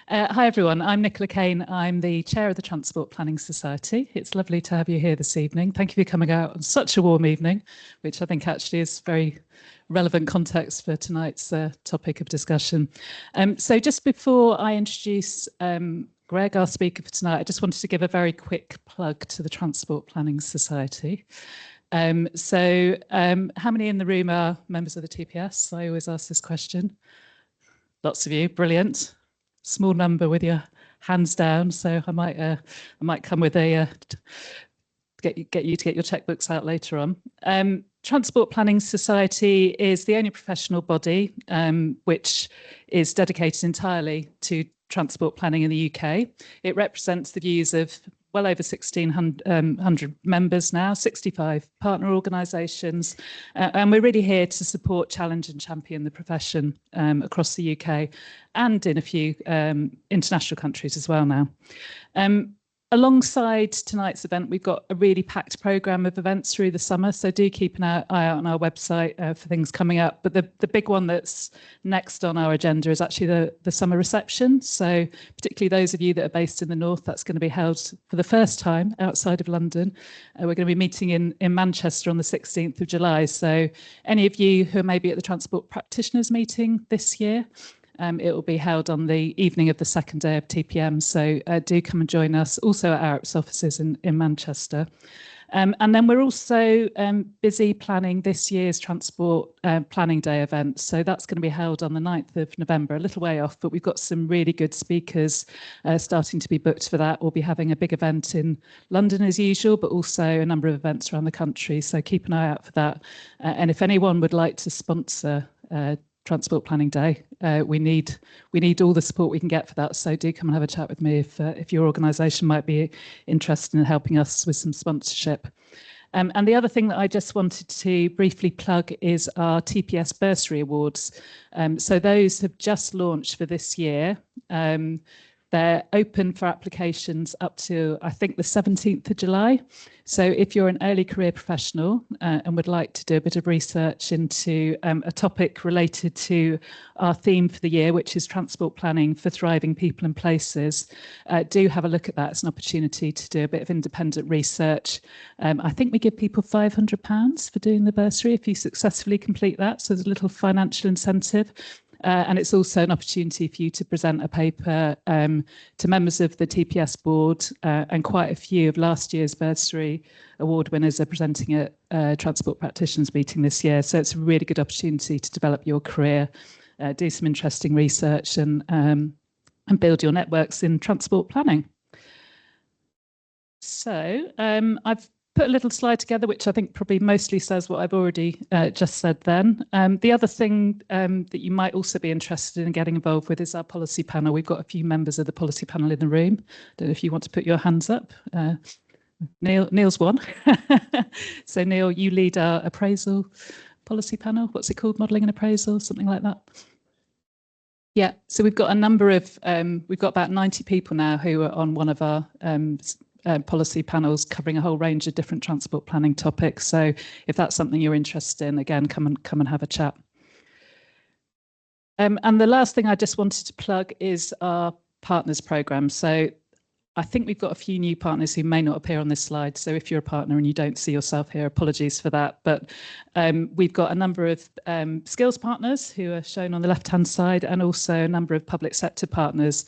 Hi everyone, I'm Nicola Kane. I'm the chair of the Transport Planning Society. It's lovely to have you here this evening. Thank you for coming out on such a warm evening, which I think actually is very relevant context for tonight's topic of discussion. So just before I introduce Greg, our speaker for tonight, I just wanted to give a very quick plug to the Transport Planning Society. How many in the room are members of the TPS? I always ask this question. Lots of you, brilliant. Small number with your hands down, so I might come with a get you to get your checkbooks out later on. Transport Planning Society is the only professional body which is dedicated entirely to transport planning in the UK. It represents the views of well over 1,600 members now, 65 partner organisations, and we're really here to support, challenge and champion the profession across the UK and in a few international countries as well now. Alongside tonight's event, we've got a really packed programme of events through the summer, so do keep an eye out on our website for things coming up. But the big one that's next on our agenda is actually the summer reception. So particularly those of you that are based in the north, that's going to be held for the first time outside of London. We're going to be meeting in Manchester on the 16th of July. So any of you who are maybe at the Transport Practitioners meeting this year, it will be held on the evening of the second day of TPM, so do come and join us, also at ARIP's offices in Manchester. And then we're also busy planning this year's Transport Planning Day event, so that's going to be held on the 9th of November, a little way off, but we've got some really good speakers starting to be booked for that. We'll be having a big event in London as usual, but also a number of events around the country, so keep an eye out for that. And if anyone would like to sponsor Transport Planning Day, we need all the support we can get for that, so do come and have a chat with me if your organisation might be interested in helping us with some sponsorship. And the other thing that I just wanted to briefly plug is our TPS Bursary Awards. So those have just launched for this year. They're open for applications up to, I think, the 17th of July. So if you're an early career professional and would like to do a bit of research into a topic related to our theme for the year, which is transport planning for thriving people and places, do have a look at that. It's an opportunity to do a bit of independent research. I think we give people £500 for doing the bursary if you successfully complete that. So there's a little financial incentive. And it's also an opportunity for you to present a paper to members of the TPS board, and quite a few of last year's bursary award winners are presenting at Transport Practitioners meeting this year. So it's a really good opportunity to develop your career, do some interesting research and build your networks in transport planning. So I've put a little slide together, which I think probably mostly says what I've already just said then. The other thing that you might also be interested in getting involved with is our policy panel. We've got a few members of the policy panel in the room. Don't know if you want to put your hands up. Neil's one. So Neil, you lead our appraisal policy panel. What's it called? Modelling and appraisal, something like that. Yeah, so we've got a number of, we've got about 90 people now who are on one of our policy panels covering a whole range of different transport planning topics. So if that's something you're interested in, again, come and have a chat. And the last thing I just wanted to plug is our partners program. So I think we've got a few new partners who may not appear on this slide. So if you're a partner and you don't see yourself here, apologies for that. But we've got a number of skills partners who are shown on the left-hand side, and also a number of public sector partners.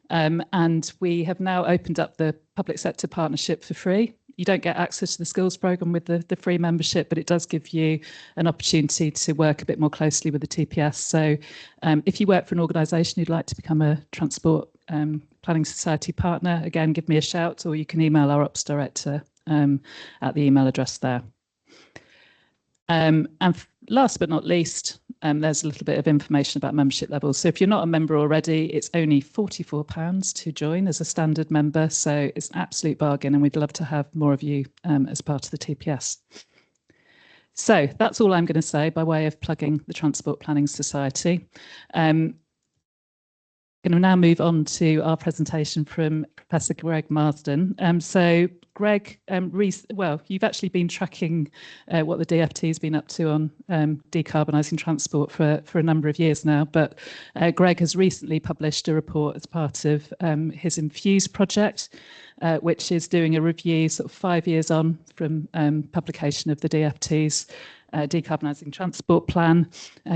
And we have now opened up the public sector partnership for free. You don't get access to the skills programme with the free membership, but it does give you an opportunity to work a bit more closely with the TPS. So if you work for an organisation who'd like to become a Transport Planning Society partner, again, give me a shout, or you can email our ops director at the email address there. And last but not least, there's a little bit of information about membership levels. So if you're not a member already, it's only £44 to join as a standard member. So it's an absolute bargain, and we'd love to have more of you as part of the TPS. So that's all I'm going to say by way of plugging the Transport Planning Society. going to now move on to our presentation from Professor Greg Marsden. So Greg, you've actually been tracking what the DFT has been up to on decarbonising transport for a number of years now, but Greg has recently published a report as part of his Infuse project, which is doing a review sort of 5 years on from publication of the DFT's Decarbonising Transport Plan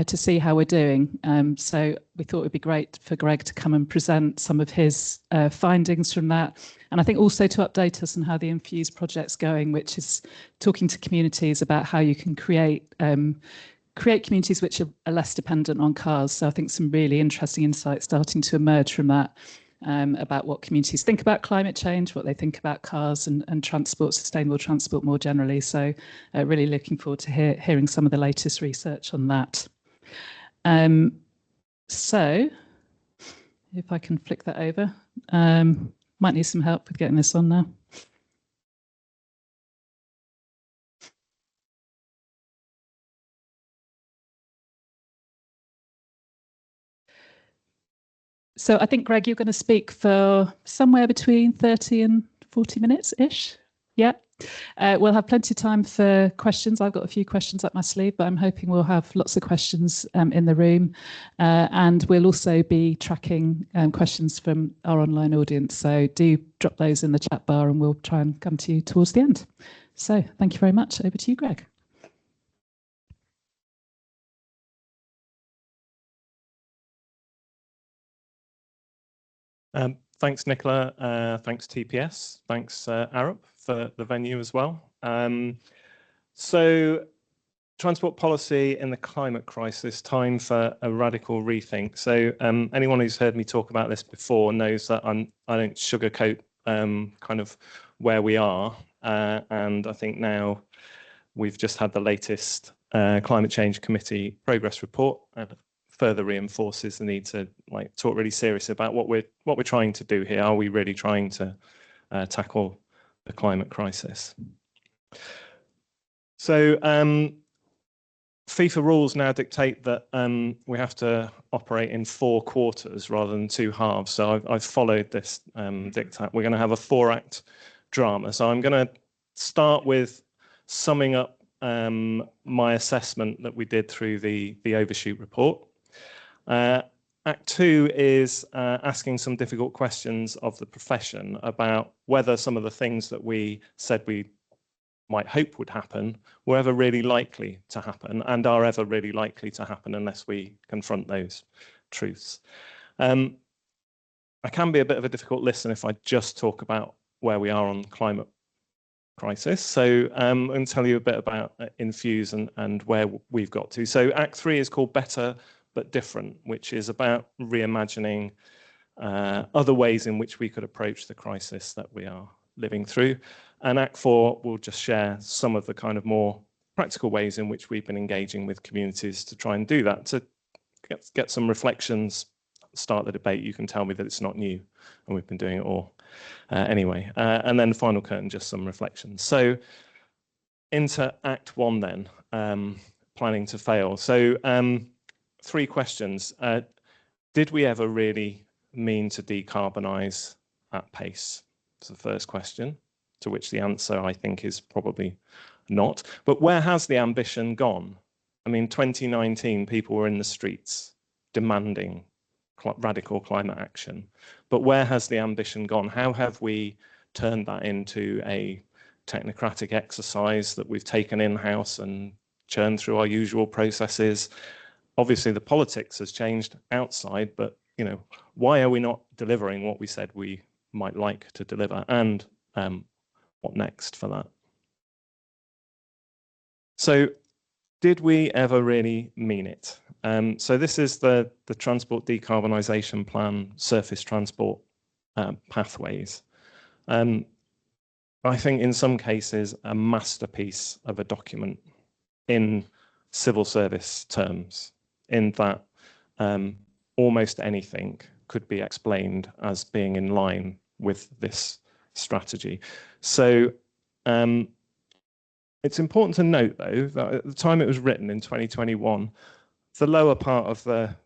to see how we're doing. So we thought it would be great for Greg to come and present some of his findings from that. And I think also to update us on how the Infuse project's going, which is talking to communities about how you can create communities which are less dependent on cars. So I think some really interesting insights starting to emerge from that. About what communities think about climate change, what they think about cars and transport, sustainable transport more generally. So really looking forward to hearing some of the latest research on that. So if I can flick that over, might need some help with getting this on now. So I think, Greg, you're going to speak for somewhere between 30 and 40 minutes-ish. Yeah. We'll have plenty of time for questions. I've got a few questions up my sleeve, but I'm hoping we'll have lots of questions in the room. And we'll also be tracking questions from our online audience. So do drop those in the chat bar and we'll try and come to you towards the end. So thank you very much. Over to you, Greg. Thanks, Nicola. Thanks, TPS. Thanks, Arup, for the venue as well. So transport policy in the climate crisis, time for a radical rethink. So anyone who's heard me talk about this before knows that I don't sugarcoat kind of where we are. And I think now we've just had the latest Climate Change Committee progress report, and further reinforces the need to talk really seriously about what we're trying to do here. Are we really trying to tackle the climate crisis? So FIFA rules now dictate that we have to operate in 4 quarters rather than 2 halves. So I've followed this diktat. We're going to have a 4-act drama. So I'm going to start with summing up my assessment that we did through the overshoot report. Act 2 is asking some difficult questions of the profession about whether some of the things that we said we might hope would happen were ever really likely to happen and are ever really likely to happen unless we confront those truths. I can be a bit of a difficult listener if I just talk about where we are on the climate crisis. So I'm going to tell you a bit about Infuse and where we've got to. So Act 3 is called Better but Different, which is about reimagining other ways in which we could approach the crisis that we are living through. And Act 4 will just share some of the kind of more practical ways in which we've been engaging with communities to try and do that, to get some reflections, start the debate. You can tell me that it's not new and we've been doing it all anyway. And then the final curtain, just some reflections. So into Act 1 then, planning to fail. So 3 questions. Did we ever really mean to decarbonise at pace? That's the first question, to which the answer, I think, is probably not. But where has the ambition gone? I mean, 2019, people were in the streets demanding radical climate action. But where has the ambition gone? How have we turned that into a technocratic exercise that we've taken in-house and churned through our usual processes? Obviously, the politics has changed outside, but why are we not delivering what we said we might like to deliver? And what next for that? So, did we ever really mean it? So this is the Transport Decarbonisation Plan, surface transport pathways. I think in some cases a masterpiece of a document in civil service terms, in that almost anything could be explained as being in line with this strategy. So it's important to note, though, that at the time it was written in 2021, the lower part of the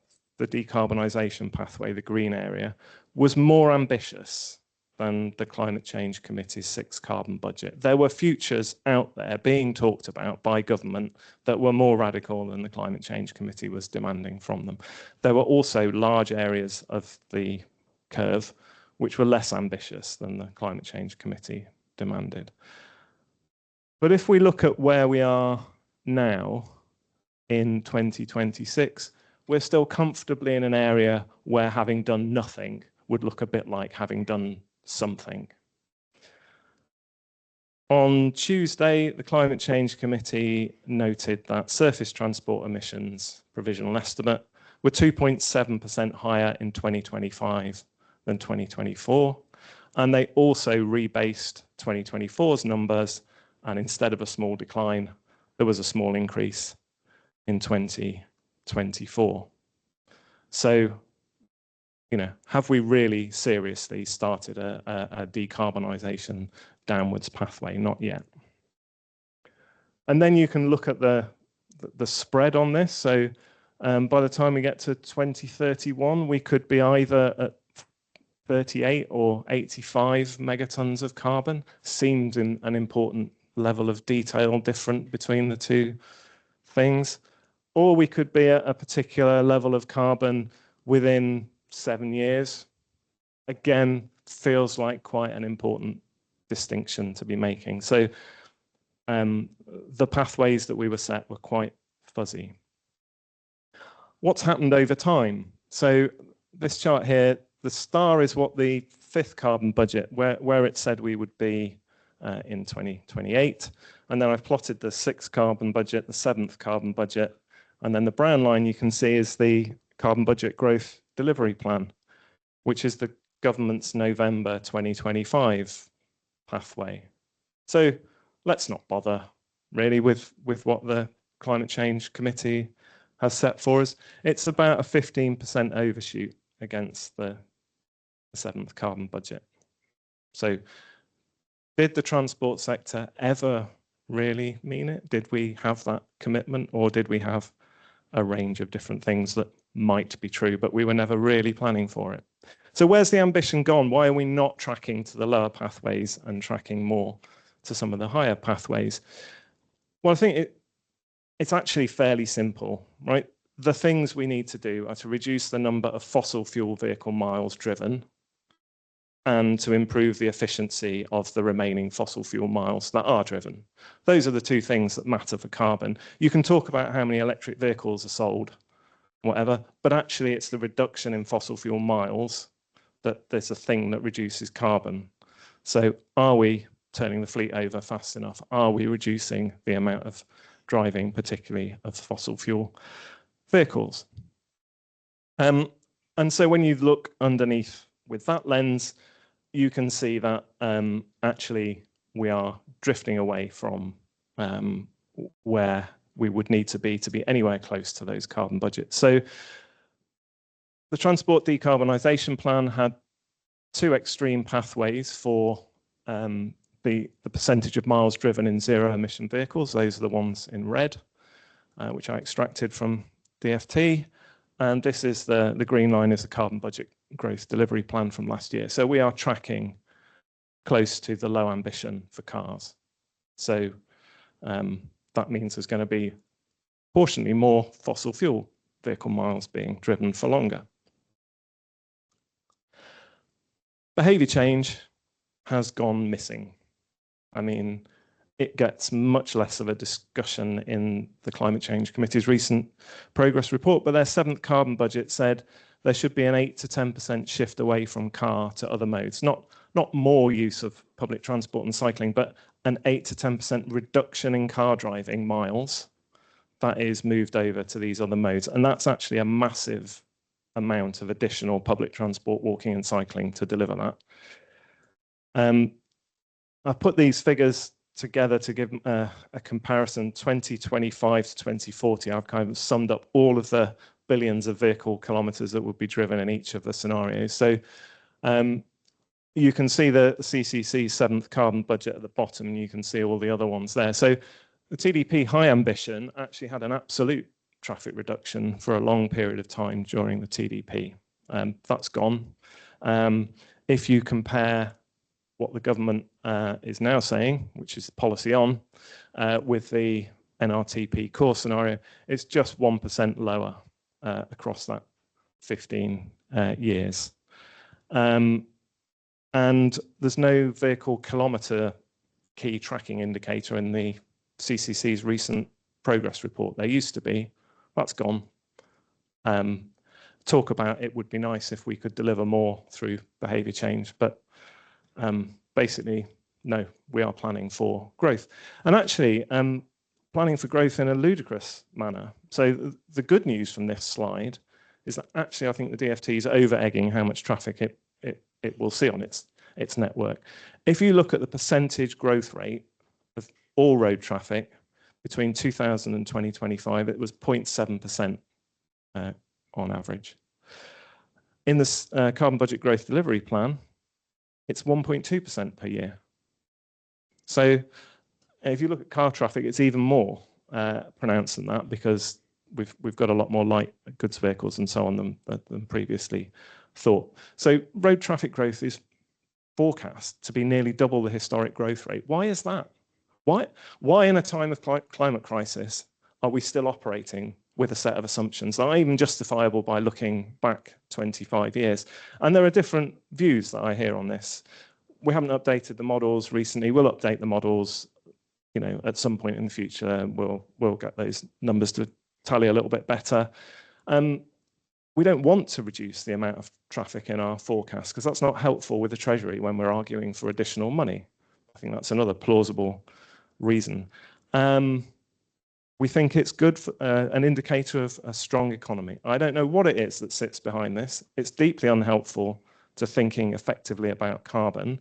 the decarbonisation pathway, the green area, was more ambitious than the Climate Change Committee's 6 carbon budget. There were futures out there being talked about by government that were more radical than the Climate Change Committee was demanding from them. There were also large areas of the curve which were less ambitious than the Climate Change Committee demanded. But if we look at where we are now in 2026, we're still comfortably in an area where having done nothing would look a bit like having done something. On Tuesday, the Climate Change Committee noted that surface transport emissions provisional estimate were 2.7% higher in 2025 than 2024. And they also rebased 2024's numbers, and instead of a small decline, there was a small increase in 2024. So, you know, have we really seriously started a decarbonisation downwards pathway? Not yet. And then you can look at the spread on this. So by the time we get to 2031, we could be either at 38 or 85 megatons of carbon. Seems an important level of detail different between the two things. Or we could be at a particular level of carbon within 7 years. Again, feels like quite an important distinction to be making. So the pathways that we were set were quite fuzzy. What's happened over time? So this chart here, the star is what the 5th carbon budget, where it said we would be in 2028. And then I've plotted the 6th carbon budget, the 7th carbon budget. And then the brown line you can see is the carbon budget growth delivery plan, which is the government's November 2025 pathway. So let's not bother really with what the Climate Change Committee has set for us. It's about a 15% overshoot against the 7th carbon budget. So did the transport sector ever really mean it? Did we have that commitment, or did we have a range of different things that might be true, but we were never really planning for it? So where's the ambition gone? Why are we not tracking to the lower pathways and tracking more to some of the higher pathways? Well, I think it's actually fairly simple, right? The things we need to do are to reduce the number of fossil fuel vehicle miles driven and to improve the efficiency of the remaining fossil fuel miles that are driven. Those are the two things that matter for carbon. You can talk about how many electric vehicles are sold, whatever, but actually it's the reduction in fossil fuel miles that there's a thing that reduces carbon. So are we turning the fleet over fast enough? Are we reducing the amount of driving, particularly of fossil fuel vehicles? And so when you look underneath with that lens, you can see that actually we are drifting away from where we would need to be anywhere close to those carbon budgets. So the Transport Decarbonisation Plan had 2 extreme pathways for the percentage of miles driven in zero emission vehicles. Those are the ones in red, which I extracted from DFT. And this is the green line is the carbon budget growth delivery plan from last year. So we are tracking close to the low ambition for cars. So that means there's going to be proportionally more fossil fuel vehicle miles being driven for longer. Behaviour change has gone missing. I mean, it gets much less of a discussion in the Climate Change Committee's recent progress report, but their 7th carbon budget said there should be an 8 to 10% shift away from car to other modes. Not more use of public transport and cycling, but an 8 to 10% reduction in car driving miles that is moved over to these other modes. And that's actually a massive amount of additional public transport, walking and cycling to deliver that. I've put these figures together to give a comparison 2025 to 2040. I've kind of summed up all of the billions of vehicle kilometers that would be driven in each of the scenarios. So you can see the CCC's 7th carbon budget at the bottom, and you can see all the other ones there. So the TDP high ambition actually had an absolute traffic reduction for a long period of time during the TDP. That's gone. If you compare what the government is now saying, which is the policy on, with the NRTP core scenario, it's just 1% lower across that 15 years. And there's no vehicle kilometre key tracking indicator in the CCC's recent progress report. There used to be, that's gone. Talk about it would be nice if we could deliver more through behaviour change, but basically, no, we are planning for growth. And actually, planning for growth in a ludicrous manner. So the good news from this slide is that actually I think the DFT is over-egging how much traffic it will see on its network. If you look at the percentage growth rate of all road traffic between 2000 and 2025, it was 0.7% on average. In the Carbon Budget Growth Delivery Plan, it's 1.2% per year. So if you look at car traffic, it's even more pronounced than that, because we've got a lot more light goods vehicles and so on than previously thought. So road traffic growth is forecast to be nearly double the historic growth rate. Why is that? Why in a time of climate crisis are we still operating with a set of assumptions that are even justifiable by looking back 25 years? And there are different views that I hear on this. We haven't updated the models recently. We'll update the models, you know, at some point in the future. We'll get those numbers to tally a little bit better. We don't want to reduce the amount of traffic in our forecast, because that's not helpful with the Treasury when we're arguing for additional money. I think that's another plausible reason. We think it's good for an indicator of a strong economy. I don't know what it is that sits behind this. It's deeply unhelpful to thinking effectively about carbon.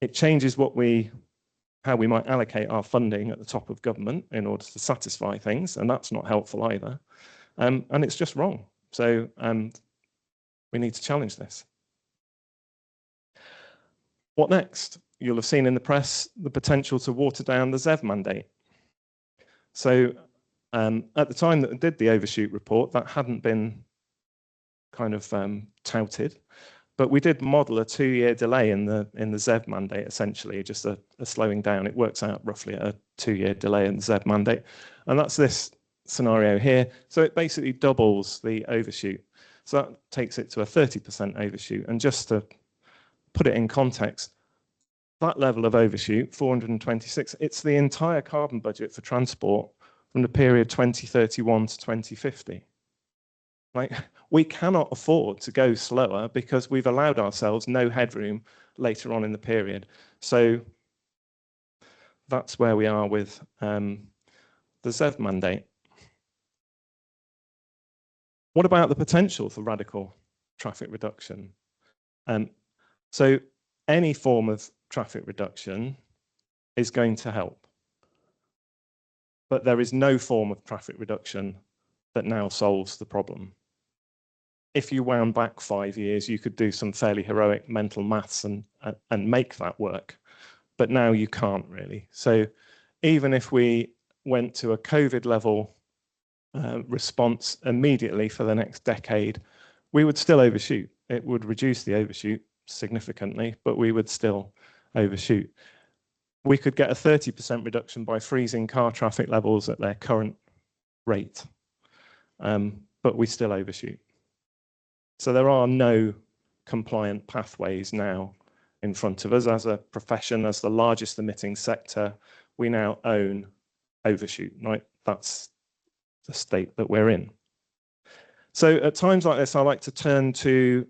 It changes how we might allocate our funding at the top of government in order to satisfy things, and that's not helpful either. And it's just wrong. So we need to challenge this. What next? You'll have seen in the press the potential to water down the ZEV mandate. So at the time that I did the overshoot report, that hadn't been kind of touted, but we did model a 2-year delay in the ZEV mandate, essentially, just a slowing down. It works out roughly at a 2-year delay in the ZEV mandate. And that's this scenario here. So it basically doubles the overshoot. So that takes it to a 30% overshoot. And just to put it in context, that level of overshoot, 426, it's the entire carbon budget for transport from the period 2031 to 2050. Like, we cannot afford to go slower because we've allowed ourselves no headroom later on in the period. So that's where we are with the ZEV mandate. What about the potential for radical traffic reduction? So any form of traffic reduction is going to help. But there is no form of traffic reduction that now solves the problem. If you wound back 5 years, you could do some fairly heroic mental maths and make that work. But now you can't really. So even if we went to a COVID level response immediately for the next decade, we would still overshoot. It would reduce the overshoot significantly, but we would still overshoot. We could get a 30% reduction by freezing car traffic levels at their current rate, but we still overshoot. So there are no compliant pathways now in front of us. As a profession, as the largest emitting sector, we now own overshoot, right? That's the state that we're in. So at times like this, I like to turn to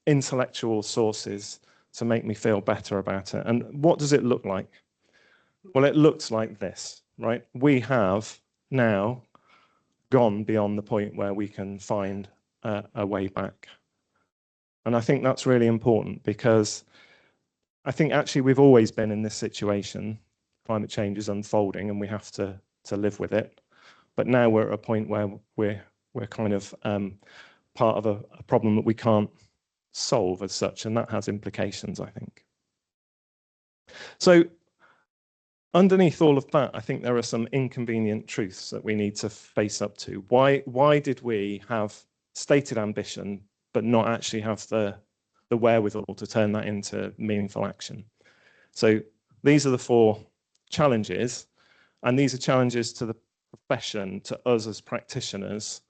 intellectual sources to make me feel better about it. And what does it look like? Well, it looks like this, right? We have now gone beyond the point where we can find a way back. And I think that's really important, because I think actually we've always been in this situation. Climate change is unfolding and we have to live with it. But now we're at a point where we're kind of part of a problem that we can't solve as such, and that has implications, I think. So underneath all of that, I think there are some inconvenient truths that we need to face up to. Why did we have stated ambition, but not actually have the wherewithal to turn that into meaningful action? So these are the 4 challenges, and these are challenges to the profession, to us as practitioners,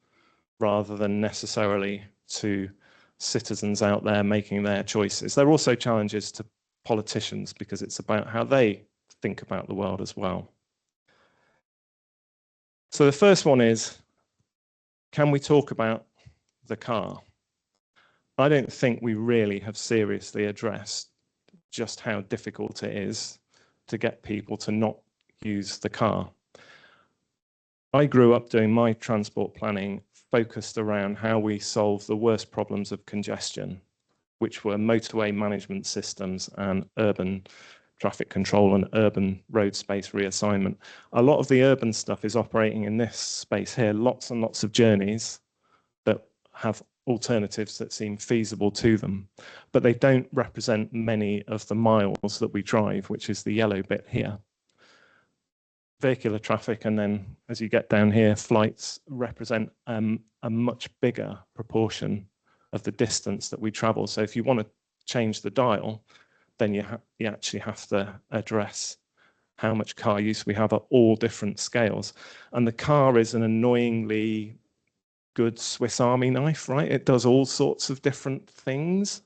rather than necessarily to citizens out there making their choices. They're also challenges to politicians, because it's about how they think about the world as well. So the first one is, can we talk about the car? I don't think we really have seriously addressed just how difficult it is to get people to not use the car. I grew up doing my transport planning focused around how we solve the worst problems of congestion, which were motorway management systems and urban traffic control and urban road space reassignment. A lot of the urban stuff is operating in this space here, lots and lots of journeys that have alternatives that seem feasible to them, but they don't represent many of the miles that we drive, which is the yellow bit here. Vehicular traffic, and then as you get down here, flights represent a much bigger proportion of the distance that we travel. So if you want to change the dial, then you actually have to address how much car use we have at all different scales. And the car is an annoyingly good Swiss Army knife, right? It does all sorts of different things.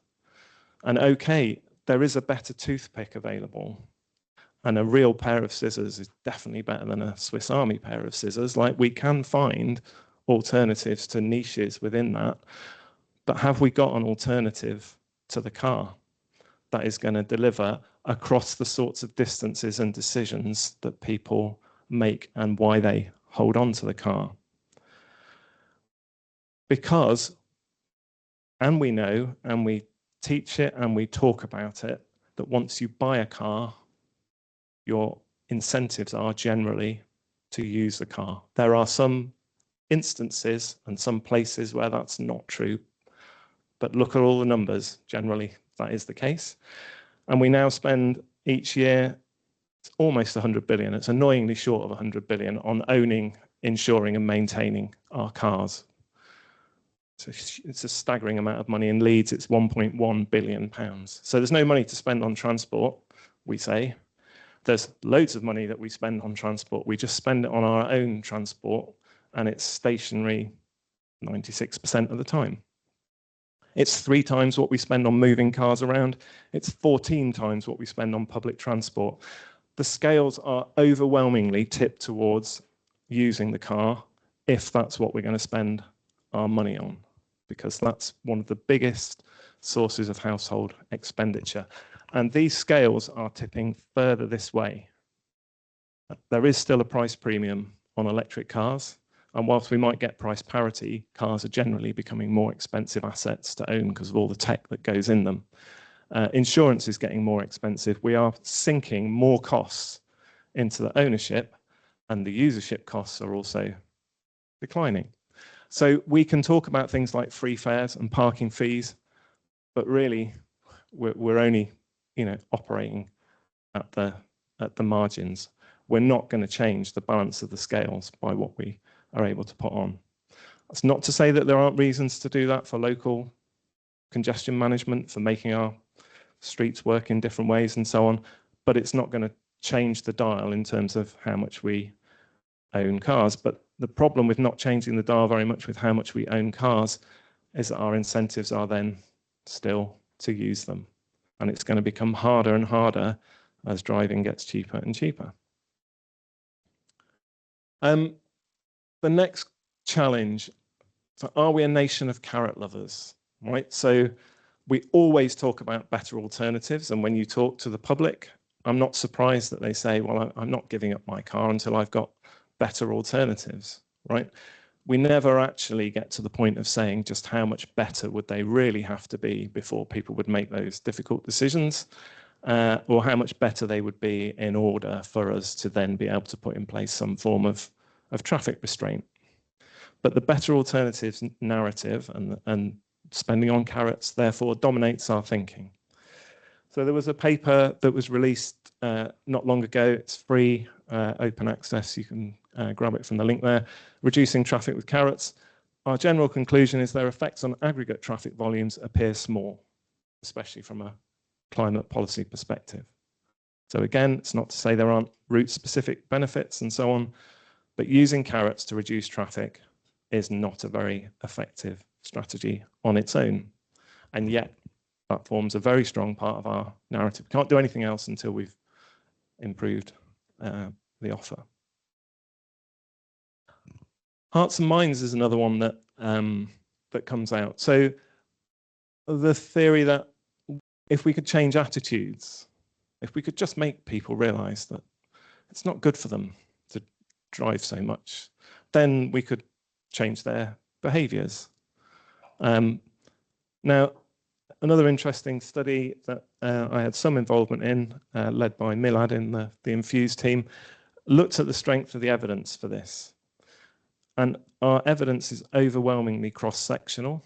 And okay, there is a better toothpick available. And a real pair of scissors is definitely better than a Swiss Army pair of scissors. Like, we can find alternatives to niches within that. But have we got an alternative to the car that is going to deliver across the sorts of distances and decisions that people make and why they hold on to the car? Because, and we know, and we teach it and we talk about it, that once you buy a car, your incentives are generally to use the car. There are some instances and some places where that's not true, but look at all the numbers. Generally, that is the case. And we now spend each year, it's almost 100 billion. It's annoyingly short of 100 billion on owning, insuring and maintaining our cars. So it's a staggering amount of money. In Leeds, it's 1.1 billion pounds. So there's no money to spend on transport, we say. There's loads of money that we spend on transport. We just spend it on our own transport, and it's stationary 96% of the time. It's 3 times what we spend on moving cars around. It's 14 times what we spend on public transport. The scales are overwhelmingly tipped towards using the car if that's what we're going to spend our money on, because that's one of the biggest sources of household expenditure. And these scales are tipping further this way. There is still a price premium on electric cars. And whilst we might get price parity, cars are generally becoming more expensive assets to own because of all the tech that goes in them. Insurance is getting more expensive. We are sinking more costs into the ownership, and the usership costs are also declining. So we can talk about things like free fares and parking fees, but really we're only, operating at the margins. We're not going to change the balance of the scales by what we are able to put on. That's not to say that there aren't reasons to do that for local congestion management, for making our streets work in different ways and so on, but it's not going to change the dial in terms of how much we own cars. But the problem with not changing the dial very much with how much we own cars is that our incentives are then still to use them. And it's going to become harder and harder as driving gets cheaper and cheaper. The next challenge, so are we a nation of carrot lovers, right? So we always talk about better alternatives. And when you talk to the public, I'm not surprised that they say, well, I'm not giving up my car until I've got better alternatives, right? We never actually get to the point of saying just how much better would they really have to be before people would make those difficult decisions, or how much better they would be in order for us to then be able to put in place some form of traffic restraint. But the better alternatives narrative and spending on carrots therefore dominates our thinking. So there was a paper that was released not long ago. It's free, open access. You can grab it from the link there. Reducing traffic with carrots. Our general conclusion is their effects on aggregate traffic volumes appear small, especially from a climate policy perspective. So again, it's not to say there aren't route-specific benefits and so on, but using carrots to reduce traffic is not a very effective strategy on its own. And yet, that forms a very strong part of our narrative. We can't do anything else until we've improved the offer. Hearts and minds is another one that that comes out. So the theory that if we could change attitudes, if we could just make people realize that it's not good for them to drive so much, then we could change their behaviors. Now, another interesting study that I had some involvement in, led by Milad in the Infuse team, looked at the strength of the evidence for this. And our evidence is overwhelmingly cross-sectional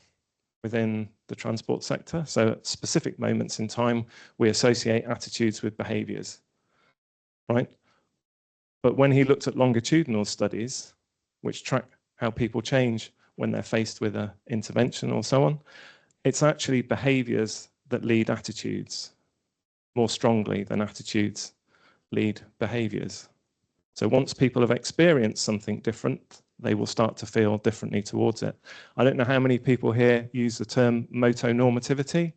within the transport sector. So at specific moments in time, we associate attitudes with behaviors, right? But when he looked at longitudinal studies, which track how people change when they're faced with an intervention or so on, it's actually behaviors that lead attitudes more strongly than attitudes lead behaviors. So once people have experienced something different, they will start to feel differently towards it. I don't know how many people here use the term motonormativity,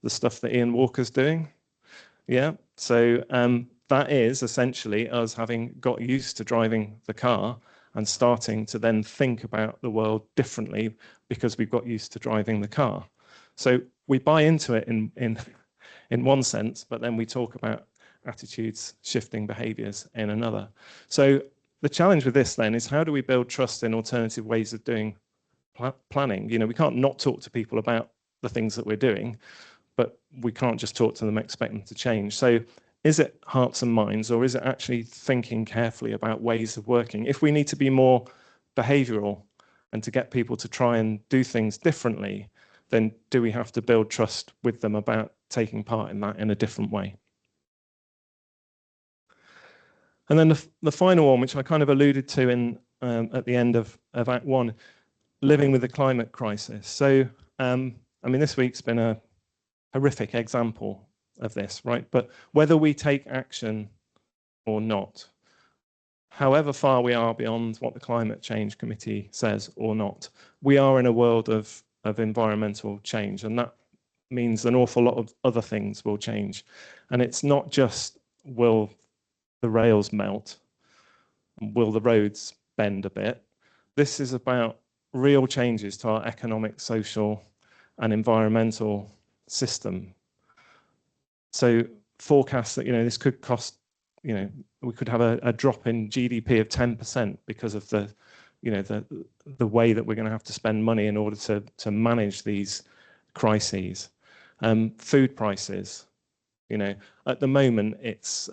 the stuff that Ian Walker's doing. Yeah, so that is essentially us having got used to driving the car and starting to then think about the world differently because we've got used to driving the car. So we buy into it in one sense, but then we talk about attitudes shifting behaviors in another. So the challenge with this then is how do we build trust in alternative ways of doing planning? You know, we can't not talk to people about the things that we're doing, but we can't just talk to them, expect them to change. So is it hearts and minds, or is it actually thinking carefully about ways of working? If we need to be more behavioral and to get people to try and do things differently, then do we have to build trust with them about taking part in that in a different way? And then the final one, which I kind of alluded to in at the end of Act 1, living with the climate crisis. So, I mean, this week's been a horrific example of this, right? But whether we take action or not, however far we are beyond what the Climate Change Committee says or not, we are in a world of environmental change, and that means an awful lot of other things will change. And it's not just will the rails melt, will the roads bend a bit. This is about real changes to our economic, social, and environmental system. So forecasts that, you know, this could cost, you know, we could have a drop in GDP of 10% because of the, you know, the way that we're going to have to spend money in order to manage these crises. Food prices, you know, at the moment it's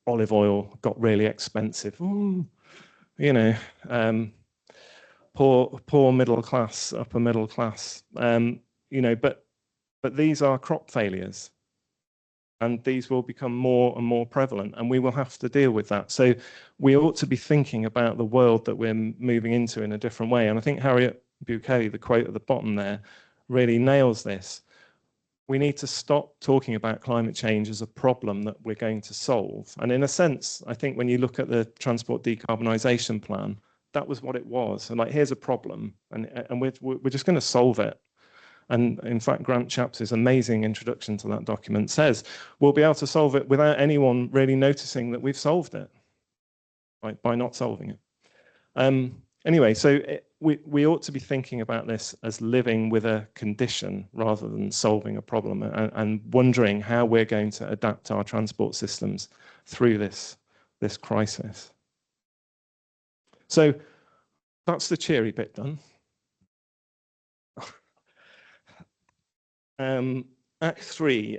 olive oil got really expensive. Ooh, you know, poor middle class, upper middle class, you know, but these are crop failures, and these will become more and more prevalent, and we will have to deal with that. So we ought to be thinking about the world that we're moving into in a different way. And I think Harriet Bucay, the quote at the bottom there, really nails this. We need to stop talking about climate change as a problem that we're going to solve. And in a sense, I think when you look at the Transport Decarbonisation Plan, that was what it was. And like, here's a problem, and we're just going to solve it. And in fact, Grant Chapps's amazing introduction to that document says we'll be able to solve it without anyone really noticing that we've solved it, right, by not solving it. Anyway, so we ought to be thinking about this as living with a condition rather than solving a problem, and wondering how we're going to adapt our transport systems through this crisis. So that's the cheery bit done. Act 3,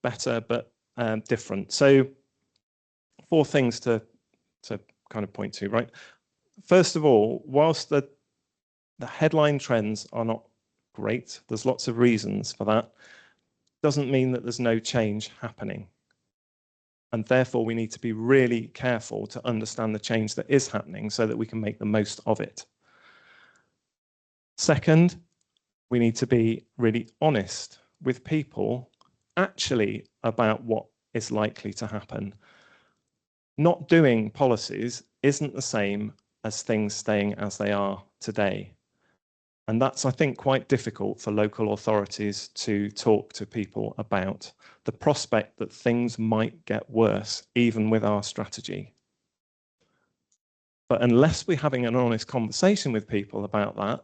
better but different. So 4 things to kind of point to, right? First of all, whilst the headline trends are not great, there's lots of reasons for that. doesn't mean that there's no change happening. And therefore, we need to be really careful to understand the change that is happening so that we can make the most of it. Second, we need to be really honest with people actually about what is likely to happen. Not doing policies isn't the same as things staying as they are today. And that's, I think, quite difficult for local authorities to talk to people about the prospect that things might get worse, even with our strategy. But unless we're having an honest conversation with people about that,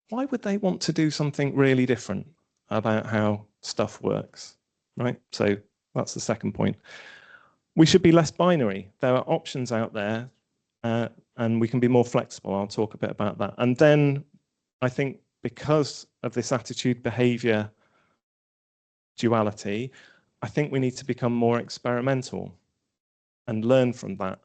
why would they want to do something really different about how stuff works, right? So that's the second point. We should be less binary. There are options out there, and we can be more flexible. I'll talk a bit about that. And then I think because of this attitude behavior duality, I think we need to become more experimental and learn from that.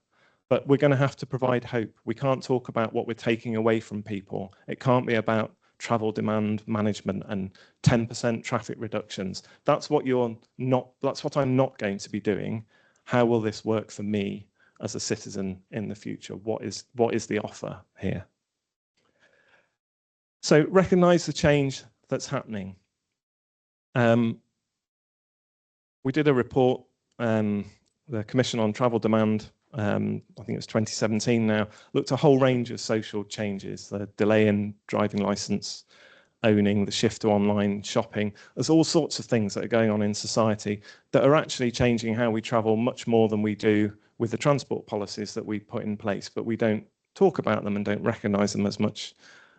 But we're going to have to provide hope. We can't talk about what we're taking away from people. It can't be about travel demand management and 10% traffic reductions. That's what I'm not going to be doing. How will this work for me as a citizen in the future? What is the offer here? So recognize the change that's happening. We did a report, the Commission on Travel Demand, I think it was 2017 now, looked at a whole range of social changes, the delay in driving license owning, the shift to online shopping. There's all sorts of things that are going on in society that are actually changing how we travel much more than we do with the transport policies that we put in place, but we don't talk about them and don't recognise them as much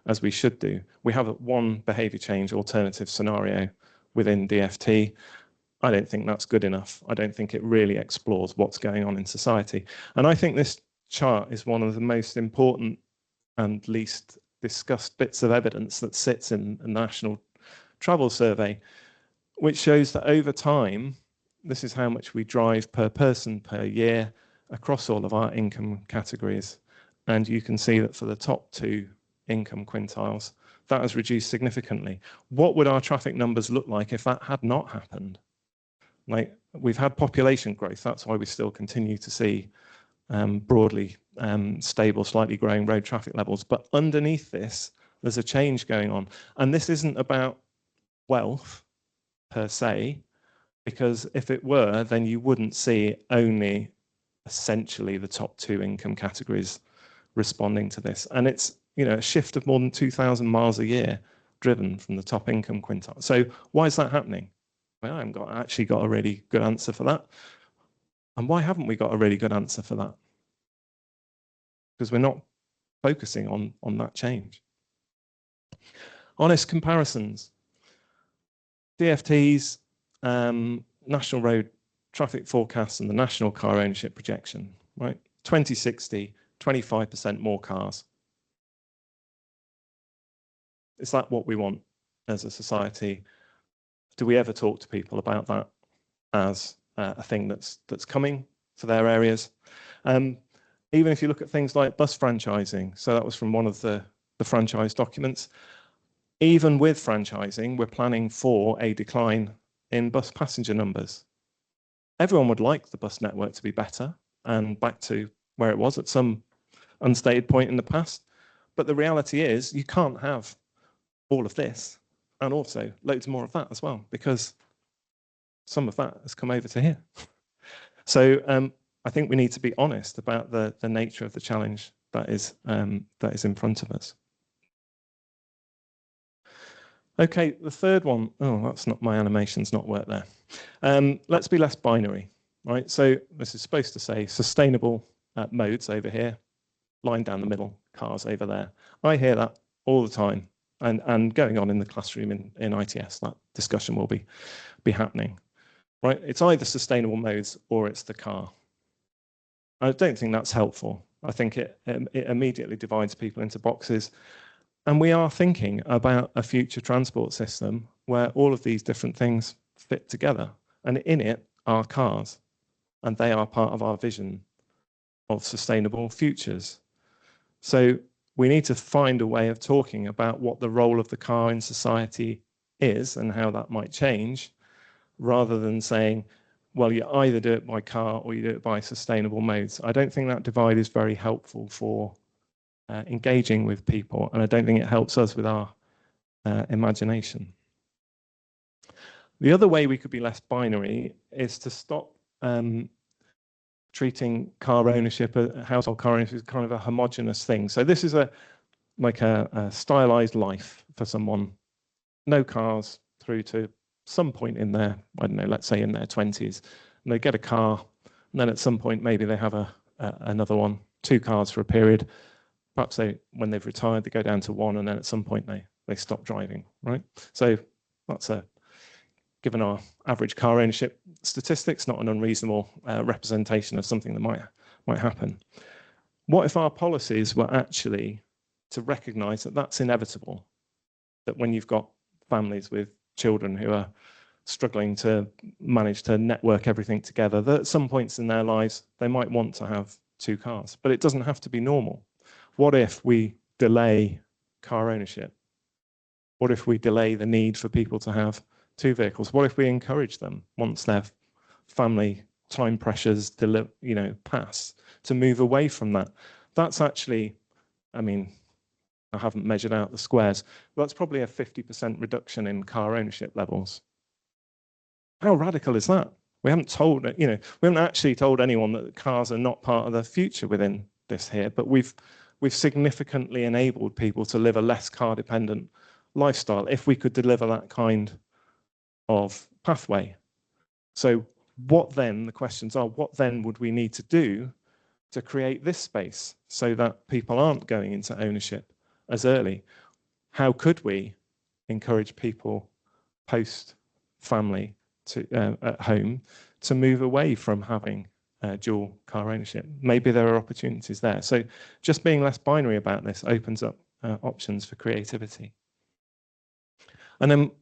as we should do. We have one behaviour change alternative scenario within DFT. I don't think that's good enough. I don't think it really explores what's going on in society. And I think this chart is one of the most important and least discussed bits of evidence that sits in the National Travel Survey, which shows that over time, this is how much we drive per person per year across all of our income categories. And you can see that for the top two income quintiles, that has reduced significantly. What would our traffic numbers look like if that had not happened? Like, we've had population growth. That's why we still continue to see broadly stable, slightly growing road traffic levels. But underneath this, there's a change going on. And this isn't about wealth per se, because if it were, then you wouldn't see only essentially the top two income categories responding to this. And it's, a shift of more than 2,000 miles a year driven from the top income quintile. So why is that happening? Well, I haven't actually got a really good answer for that. And why haven't we got a really good answer for that? Because we're not focusing on that change. Honest comparisons. DFT's National Road Traffic Forecasts and the National Car Ownership Projection, right? 2060, 25% more cars. Is that what we want as a society? Do we ever talk to people about that as a thing that's coming for their areas? Even if you look at things like bus franchising, so that was from one of the franchise documents. Even with franchising, we're planning for a decline in bus passenger numbers. Everyone would like the bus network to be better and back to where it was at some unstated point in the past. But the reality is you can't have all of this and also loads more of that as well, because some of that has come over to here. So I think we need to be honest about the nature of the challenge that is in front of us. Okay, the third one. Oh, that's not, my animation's not worked there. Let's be less binary, right? So this is supposed to say sustainable modes over here, line down the middle, cars over there. I hear that all the time. And going on in the classroom in ITS, that discussion will be happening, right? It's either sustainable modes or it's the car. I don't think that's helpful. I think it immediately divides people into boxes. And we are thinking about a future transport system where all of these different things fit together. And in it are cars. And they are part of our vision of sustainable futures. So we need to find a way of talking about what the role of the car in society is and how that might change, rather than saying, well, you either do it by car or you do it by sustainable modes. I don't think that divide is very helpful for engaging with people, and I don't think it helps us with our imagination. The other way we could be less binary is to stop treating car ownership, household car ownership, as kind of a homogenous thing. So this is like a stylized life for someone. No cars through to some point in their, I don't know, let's say in their 20s. And they get a car, and then at some point maybe they have another one, 2 cars for a period. Perhaps when they've retired, they go down to 1, and then at some point they stop driving, right? So that's given our average car ownership statistics, not an unreasonable representation of something that might happen. What if our policies were actually to recognise that that's inevitable, that when you've got families with children who are struggling to manage to network everything together, that at some points in their lives they might want to have 2 cars, but it doesn't have to be normal. What if we delay car ownership? What if we delay the need for people to have 2 vehicles? What if we encourage them, once their family time pressures pass, to move away from that? That's actually, I mean, I haven't measured out the squares, but that's probably a 50% reduction in car ownership levels. How radical is that? We haven't actually told anyone that cars are not part of the future within this here, but we've significantly enabled people to live a less car dependent lifestyle if we could deliver that kind of pathway. So what then, the questions are, what then would we need to do to create this space so that people aren't going into ownership as early? How could we encourage people post-family at home to move away from having dual car ownership? Maybe there are opportunities there. So just being less binary about this opens up options for creativity. And then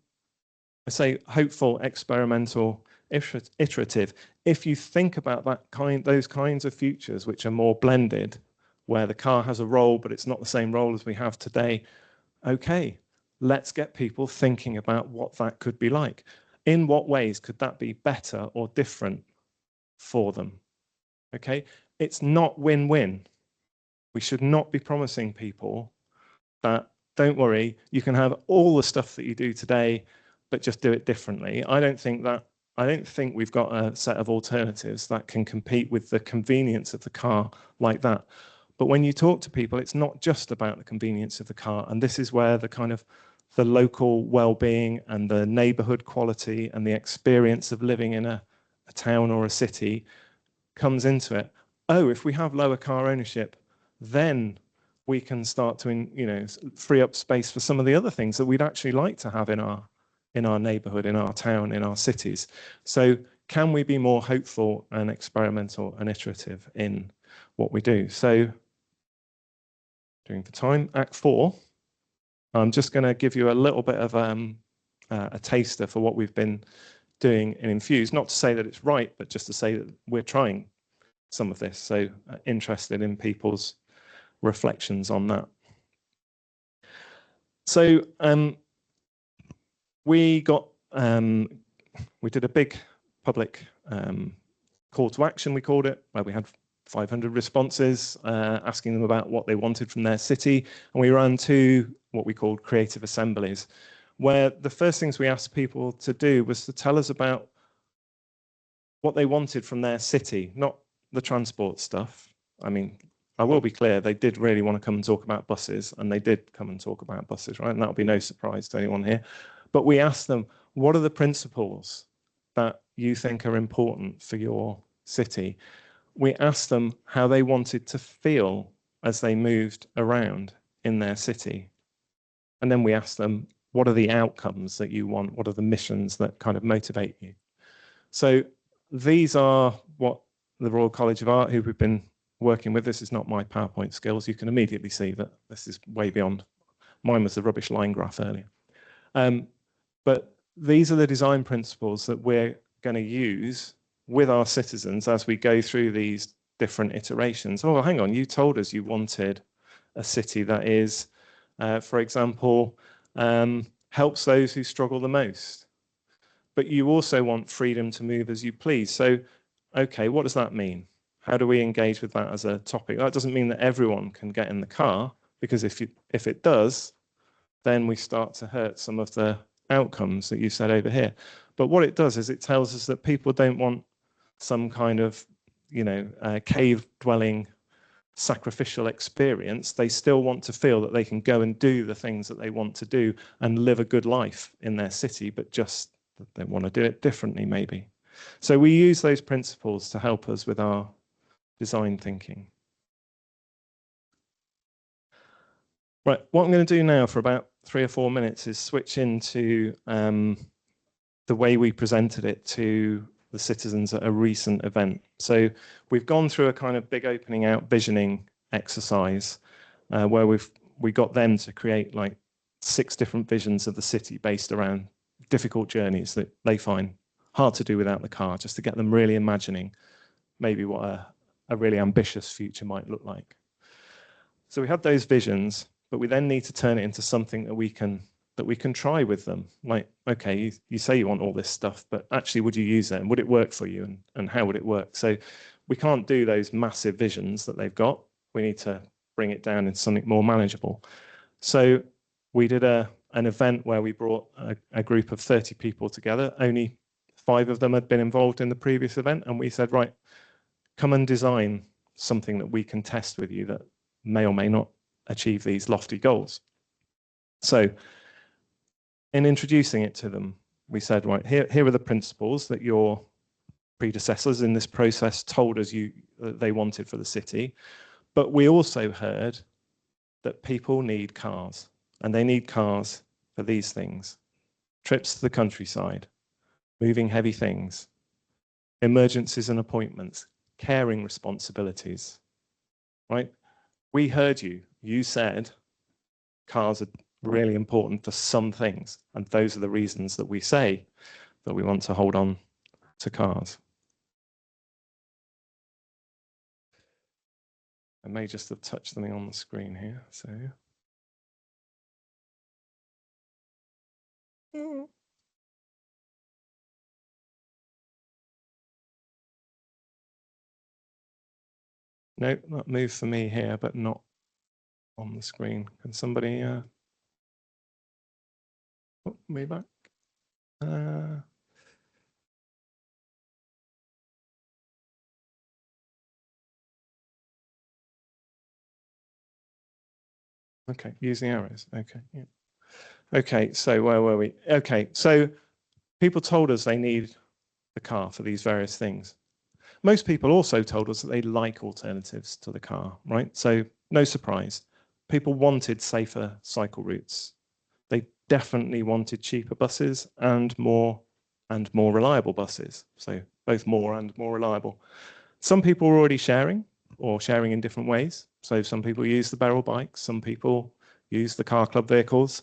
I say hopeful, experimental, iterative. If you think about those kinds of futures which are more blended, where the car has a role but it's not the same role as we have today, okay, let's get people thinking about what that could be like. In what ways could that be better or different for them? Okay, it's not win-win. We should not be promising people that, don't worry, you can have all the stuff that you do today, but just do it differently. I don't think we've got a set of alternatives that can compete with the convenience of the car like that. But when you talk to people, it's not just about the convenience of the car. And this is where the local well-being and the neighborhood quality and the experience of living in a town or a city comes into it. Oh, if we have lower car ownership, then we can start to free up space for some of the other things that we'd actually like to have in our neighborhood, in our town, in our cities. So can we be more hopeful and experimental and iterative in what we do? So doing for time, Act 4, I'm just going to give you a little bit of a taster for what we've been doing in Infuse. Not to say that it's right, but just to say that we're trying some of this. So interested in people's reflections on that. So we did a big public call to action, we called it, where we had 500 responses asking them about what they wanted from their city. And we ran 2 what we called creative assemblies, where the first things we asked people to do was to tell us about what they wanted from their city, not the transport stuff. I mean, I will be clear, they did really want to come and talk about buses, and they did come and talk about buses, right? And that'll be no surprise to anyone here. But we asked them, what are the principles that you think are important for your city? We asked them how they wanted to feel as they moved around in their city. And then we asked them, what are the outcomes that you want? What are the missions that kind of motivate you? So these are what the Royal College of Art, who we've been working with, this is not my PowerPoint skills. You can immediately see that this is way beyond. Mine was the rubbish line graph earlier. But these are the design principles that we're going to use with our citizens as we go through these different iterations. Oh, hang on, you told us you wanted a city that is, for example, helps those who struggle the most. but you also want freedom to move as you please. So, okay, what does that mean? How do we engage with that as a topic? That doesn't mean that everyone can get in the car, because if it does, then we start to hurt some of the outcomes that you said over here. But what it does is it tells us that people don't want some kind of, cave-dwelling sacrificial experience. They still want to feel that they can go and do the things that they want to do and live a good life in their city, but just that they want to do it differently, maybe. So we use those principles to help us with our design thinking. Right, what I'm going to do now for about 3 or 4 minutes is switch into the way we presented it to the citizens at a recent event. So we've gone through a kind of big opening out visioning exercise where we got them to create like 6 different visions of the city based around difficult journeys that they find hard to do without the car, just to get them really imagining maybe what a really ambitious future might look like. So we had those visions, but we then need to turn it into something that we can try with them. Like, okay, you say you want all this stuff, but actually, would you use it? And would it work for you? And how would it work? So we can't do those massive visions that they've got. We need to bring it down into something more manageable. So we did an event where we brought a group of 30 people together. Only 5 of them had been involved in the previous event. And we said, right, come and design something that we can test with you that may or may not achieve these lofty goals. So in introducing it to them, we said, right, here are the principles that your predecessors in this process told us that they wanted for the city. But we also heard that people need cars, and they need cars for these things: trips to the countryside, moving heavy things, emergencies and appointments, caring responsibilities, right? We heard you. You said cars are really important for some things, and those are the reasons that we say that we want to hold on to cars. I may just have touched something on the screen here, so no, that moved for me here, but not on the screen. Can somebody put me back? Okay, using arrows. Okay, yeah. Okay, so where were we? Okay, so people told us they need the car for these various things. Most people also told us that they like alternatives to the car, right? So no surprise. People wanted safer cycle routes. They definitely wanted cheaper buses and more reliable buses. So both more and more reliable. Some people were already sharing, or sharing in different ways. So some people use the barrel bikes, some people use the car club vehicles.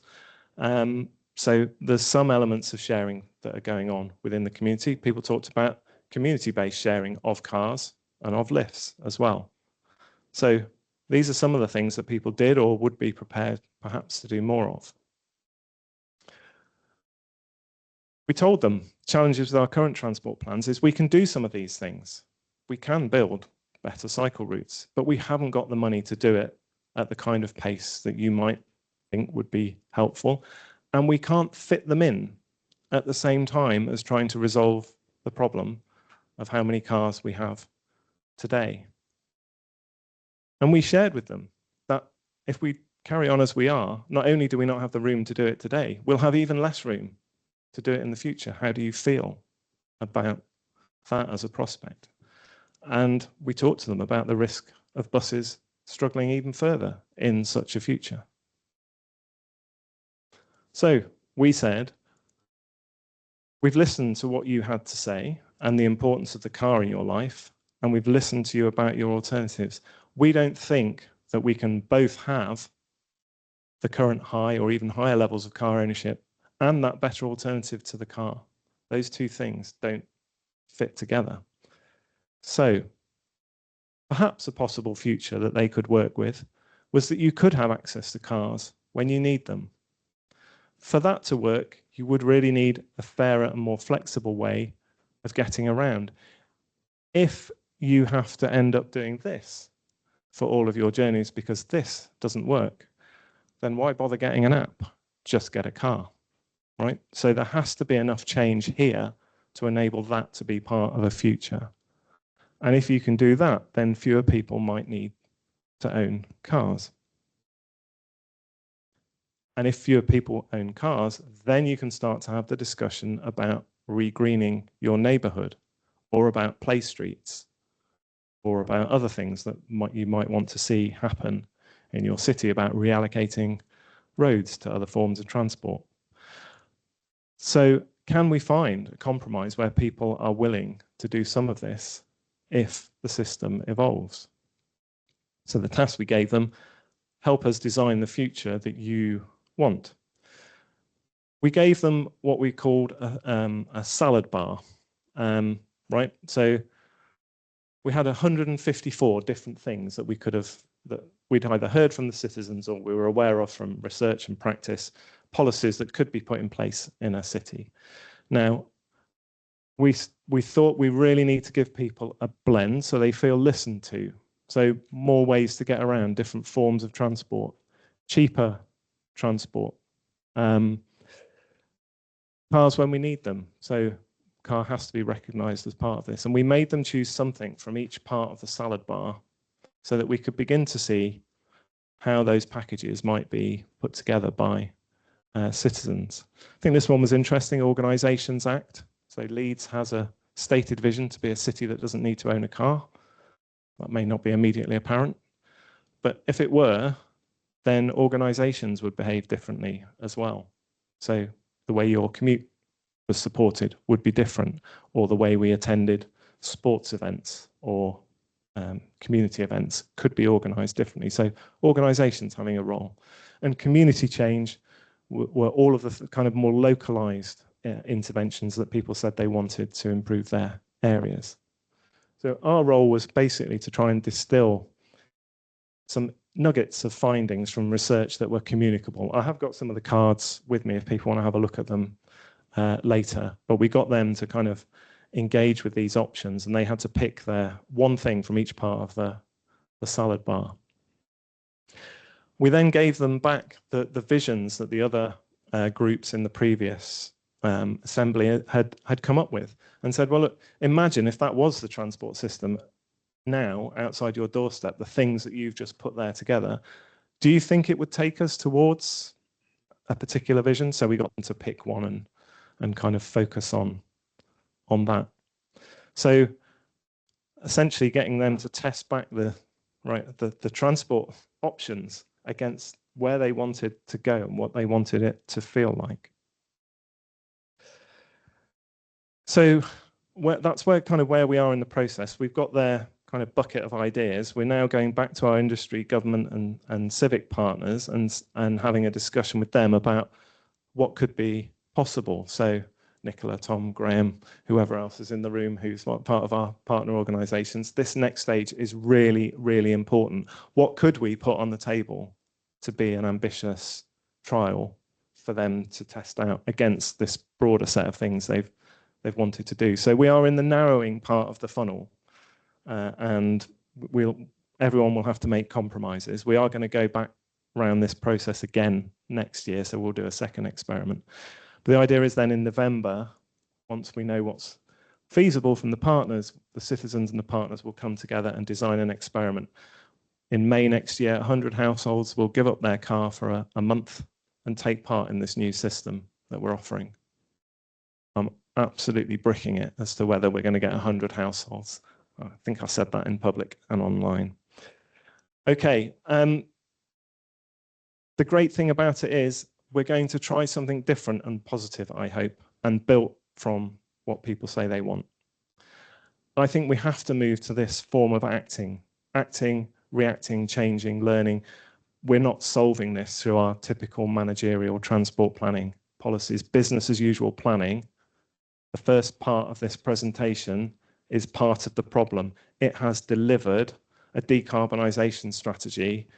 So there's some elements of sharing that are going on within the community. People talked about community-based sharing of cars and of lifts as well. So these are some of the things that people did or would be prepared perhaps to do more of. We told them challenges with our current transport plans is we can do some of these things. We can build better cycle routes, but we haven't got the money to do it at the kind of pace that you might think would be helpful. And we can't fit them in at the same time as trying to resolve the problem of how many cars we have today. And we shared with them that if we carry on as we are, not only do we not have the room to do it today, we'll have even less room to do it in the future. How do you feel about that as a prospect? And we talked to them about the risk of buses struggling even further in such a future. So we said, we've listened to what you had to say and the importance of the car in your life, and we've listened to you about your alternatives. We don't think that we can both have the current high or even higher levels of car ownership and that better alternative to the car. Those two things don't fit together. So perhaps a possible future that they could work with was that you could have access to cars when you need them. For that to work, you would really need a fairer and more flexible way of getting around. If you have to end up doing this for all of your journeys because this doesn't work, then why bother getting an app? Just get a car, right? So there has to be enough change here to enable that to be part of a future. And if you can do that, then fewer people might need to own cars. And if fewer people own cars, then you can start to have the discussion about regreening your neighborhood, or about play streets, or about other things that you might want to see happen in your city, about reallocating roads to other forms of transport. So can we find a compromise where people are willing to do some of this if the system evolves? So the task we gave them: help us design the future that you want. We gave them what we called a salad bar, right? So we had 154 different things that we could have, that we'd either heard from the citizens or we were aware of from research and practice, policies that could be put in place in a city. Now, we thought we really need to give people a blend so they feel listened to. So more ways to get around, different forms of transport, cheaper transport, cars when we need them. So car has to be recognised as part of this. And we made them choose something from each part of the salad bar so that we could begin to see how those packages might be put together by citizens. I think this one was interesting, Organisations Act. So Leeds has a stated vision to be a city that doesn't need to own a car. That may not be immediately apparent, but if it were, then organisations would behave differently as well. So the way your commute was supported would be different, or the way we attended sports events or community events could be organised differently. So organisations having a role, and community change were all of the kind of more localised interventions that people said they wanted to improve their areas. So our role was basically to try and distill some nuggets of findings from research that were communicable. I have got some of the cards with me if people want to have a look at them later, but we got them to kind of engage with these options, and they had to pick their one thing from each part of the salad bar. We then gave them back the visions that the other groups in the previous assembly had come up with, and said, well, look, imagine if that was the transport system now outside your doorstep, the things that you've just put there together. Do you think it would take us towards a particular vision? So we got them to pick one and kind of focus on that. So essentially getting them to test back the transport options against where they wanted to go and what they wanted it to feel like. So that's where we are in the process. We've got their kind of bucket of ideas. We're now going back to our industry, government and civic partners and having a discussion with them about what could be possible. So Nicola, Tom, Graham, whoever else is in the room who's part of our partner organisations, this next stage is really, really important. What could we put on the table to be an ambitious trial for them to test out against this broader set of things they've wanted to do? So we are in the narrowing part of the funnel, and everyone will have to make compromises. We are going to go back around this process again next year, so we'll do a second experiment. But the idea is then in November, once we know what's feasible from the partners, the citizens and the partners will come together and design an experiment. In May next year, 100 households will give up their car for a month and take part in this new system that we're offering. I'm absolutely bricking it as to whether we're going to get 100 households. I think I said that in public and online. Okay, the great thing about it is we're going to try something different and positive, I hope, and built from what people say they want. I think we have to move to this form of acting, reacting, changing, learning. We're not solving this through our typical managerial transport planning policies. Business as usual planning, the first part of this presentation, is part of the problem. It has delivered a decarbonisation strategy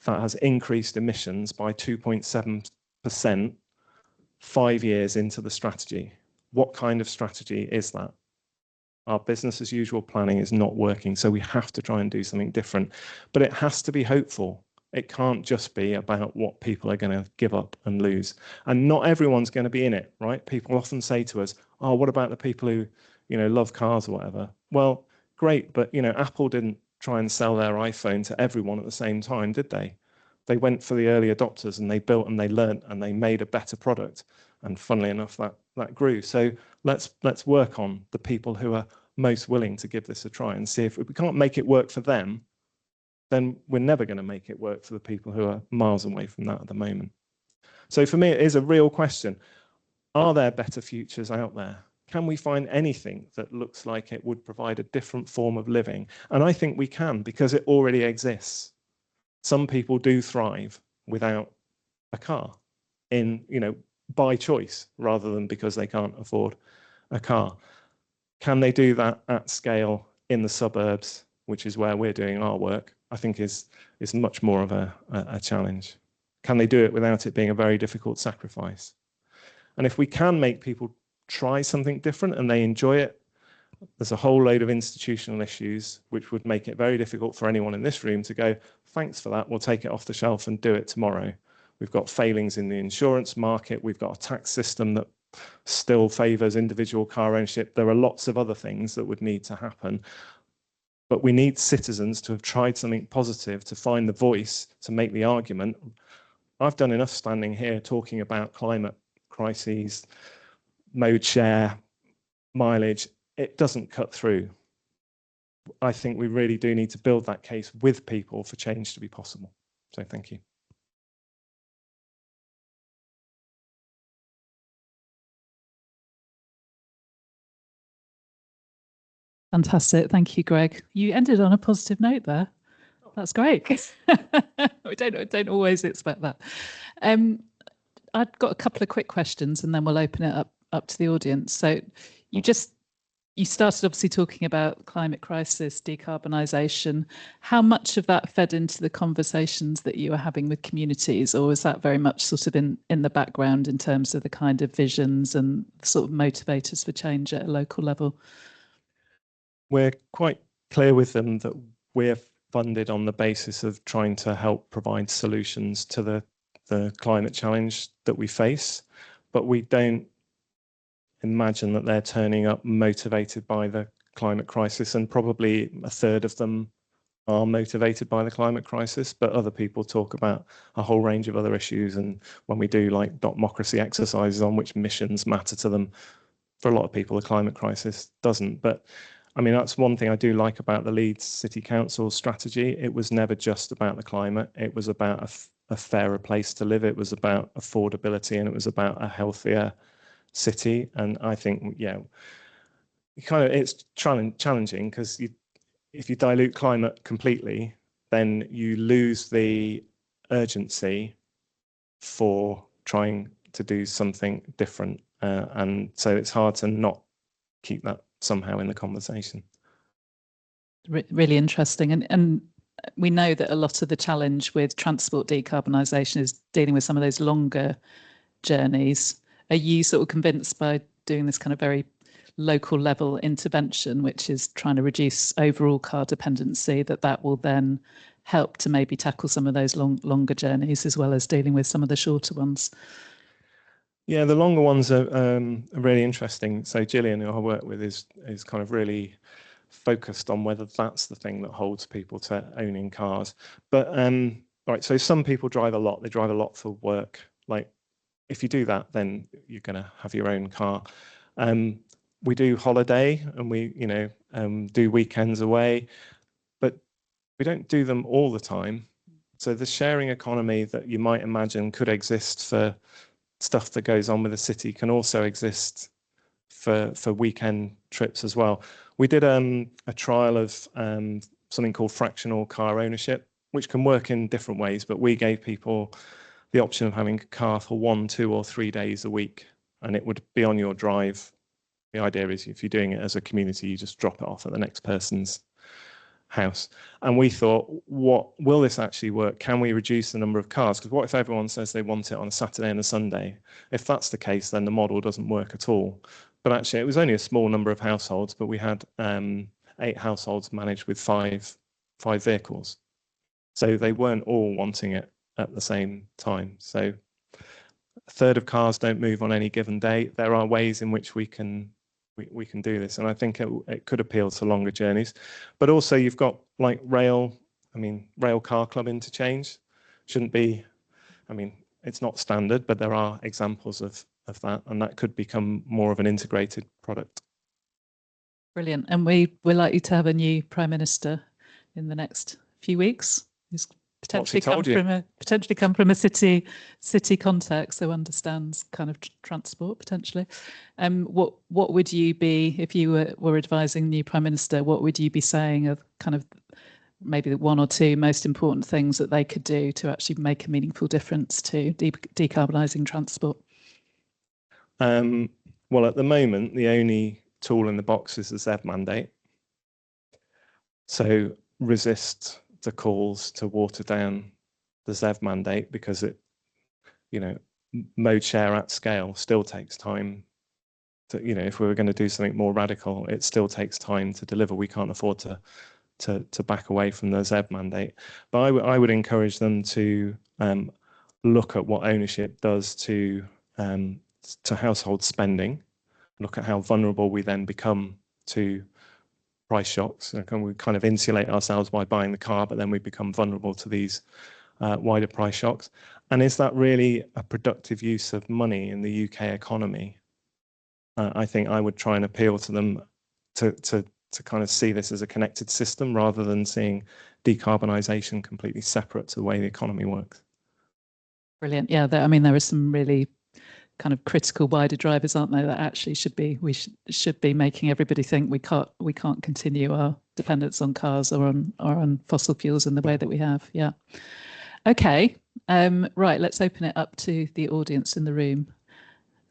that has increased emissions by 2.7% 5 years into the strategy. What kind of strategy is that? Our business as usual planning is not working, so we have to try and do something different. But it has to be hopeful. It can't just be about what people are going to give up and lose. And not everyone's going to be in it, right? People often say to us, oh, what about the people who, love cars or whatever? Well, great, but, Apple didn't try and sell their iPhone to everyone at the same time, did they? They went for the early adopters and they built and they learnt and they made a better product. And funnily enough, that grew. So let's work on the people who are most willing to give this a try and see if we can't make it work for them, then we're never going to make it work for the people who are miles away from that at the moment. So for me, it is a real question. Are there better futures out there? Can we find anything that looks like it would provide a different form of living? And I think we can, because it already exists. Some people do thrive without a car by choice rather than because they can't afford a car. Can they do that at scale in the suburbs, which is where we're doing our work? I think is much more of a challenge. Can they do it without it being a very difficult sacrifice? And if we can make people try something different and they enjoy it, there's a whole load of institutional issues which would make it very difficult for anyone in this room to go, thanks for that, we'll take it off the shelf and do it tomorrow. We've got failings in the insurance market. We've got a tax system that still favours individual car ownership. There are lots of other things that would need to happen. But we need citizens to have tried something positive, to find the voice, to make the argument. I've done enough standing here talking about climate crises, mode share, mileage. It doesn't cut through. I think we really do need to build that case with people for change to be possible. So thank you. Fantastic. Thank you, Greg. You ended on a positive note there. That's great. We don't always expect that. I've got a couple of quick questions and then we'll open it up to the audience. So you started obviously talking about climate crisis, decarbonisation. How much of that fed into the conversations that you were having with communities, or was that very much sort of in the background in terms of the kind of visions and sort of motivators for change at a local level? We're quite clear with them that we're funded on the basis of trying to help provide solutions to the climate challenge that we face, but we don't imagine that they're turning up motivated by the climate crisis, and probably a third of them are motivated by the climate crisis, but other people talk about a whole range of other issues. And when we do like democracy exercises on which missions matter to them, for a lot of people, the climate crisis doesn't. But I mean, that's one thing I do like about the Leeds City Council strategy. It was never just about the climate. It was about a fairer place to live. It was about affordability, and it was about a healthier city. And I think, it's challenging because if you dilute climate completely, then you lose the urgency for trying to do something different. And so it's hard to not keep that somehow in the conversation. Really interesting. And we know that a lot of the challenge with transport decarbonisation is dealing with some of those longer journeys. Are you sort of convinced by doing this kind of very local level intervention, which is trying to reduce overall car dependency, that will then help to maybe tackle some of those longer journeys as well as dealing with some of the shorter ones? Yeah, the longer ones are really interesting. So Gillian, who I work with, is kind of really focused on whether that's the thing that holds people to owning cars. But right, so some people drive a lot. They drive a lot for work. Like, if you do that, then you're going to have your own car. We do holiday, and we do weekends away, but we don't do them all the time. So the sharing economy that you might imagine could exist for stuff that goes on with the city can also exist for weekend trips as well. We did a trial of something called fractional car ownership, which can work in different ways, but we gave people the option of having a car for 1, 2, or 3 days a week, and it would be on your drive. The idea is if you're doing it as a community, you just drop it off at the next person's house. And we thought, what will this actually work? Can we reduce the number of cars? Because what if everyone says they want it on a Saturday and a Sunday? If that's the case, then the model doesn't work at all. But actually, it was only a small number of households, but we had 8 households managed with five vehicles. So they weren't all wanting it at the same time. So a third of cars don't move on any given day. There are ways in which we can do this, and I think it could appeal to longer journeys. But also you've got like rail car club interchange. Shouldn't be, I mean, it's not standard, but there are examples of that, and that could become more of an integrated product. Brilliant. And we're likely to have a new Prime Minister in the next few weeks. Who's potentially come from a city context, so understands kind of transport potentially. What would you be, if you were advising new Prime Minister, what would you be saying of kind of maybe the 1 or 2 most important things that they could do to actually make a meaningful difference to decarbonising transport? Well, at the moment, the only tool in the box is the ZEV mandate. So resist the calls to water down the ZEV mandate, because it, mode share at scale still takes time to, if we were going to do something more radical, it still takes time to deliver. We can't afford to back away from the ZEV mandate. But I would encourage them to look at what ownership does to household spending, look at how vulnerable we then become to price shocks. We kind of insulate ourselves by buying the car, but then we become vulnerable to these wider price shocks. And is that really a productive use of money in the UK economy? I think I would try and appeal to them to kind of see this as a connected system rather than seeing decarbonisation completely separate to the way the economy works. Brilliant. Yeah, there are some really kind of critical wider drivers, aren't there, that actually we should be making everybody think we can't continue our dependence on cars or on fossil fuels in the way that we have. Yeah. Okay. Right. Let's open it up to the audience in the room.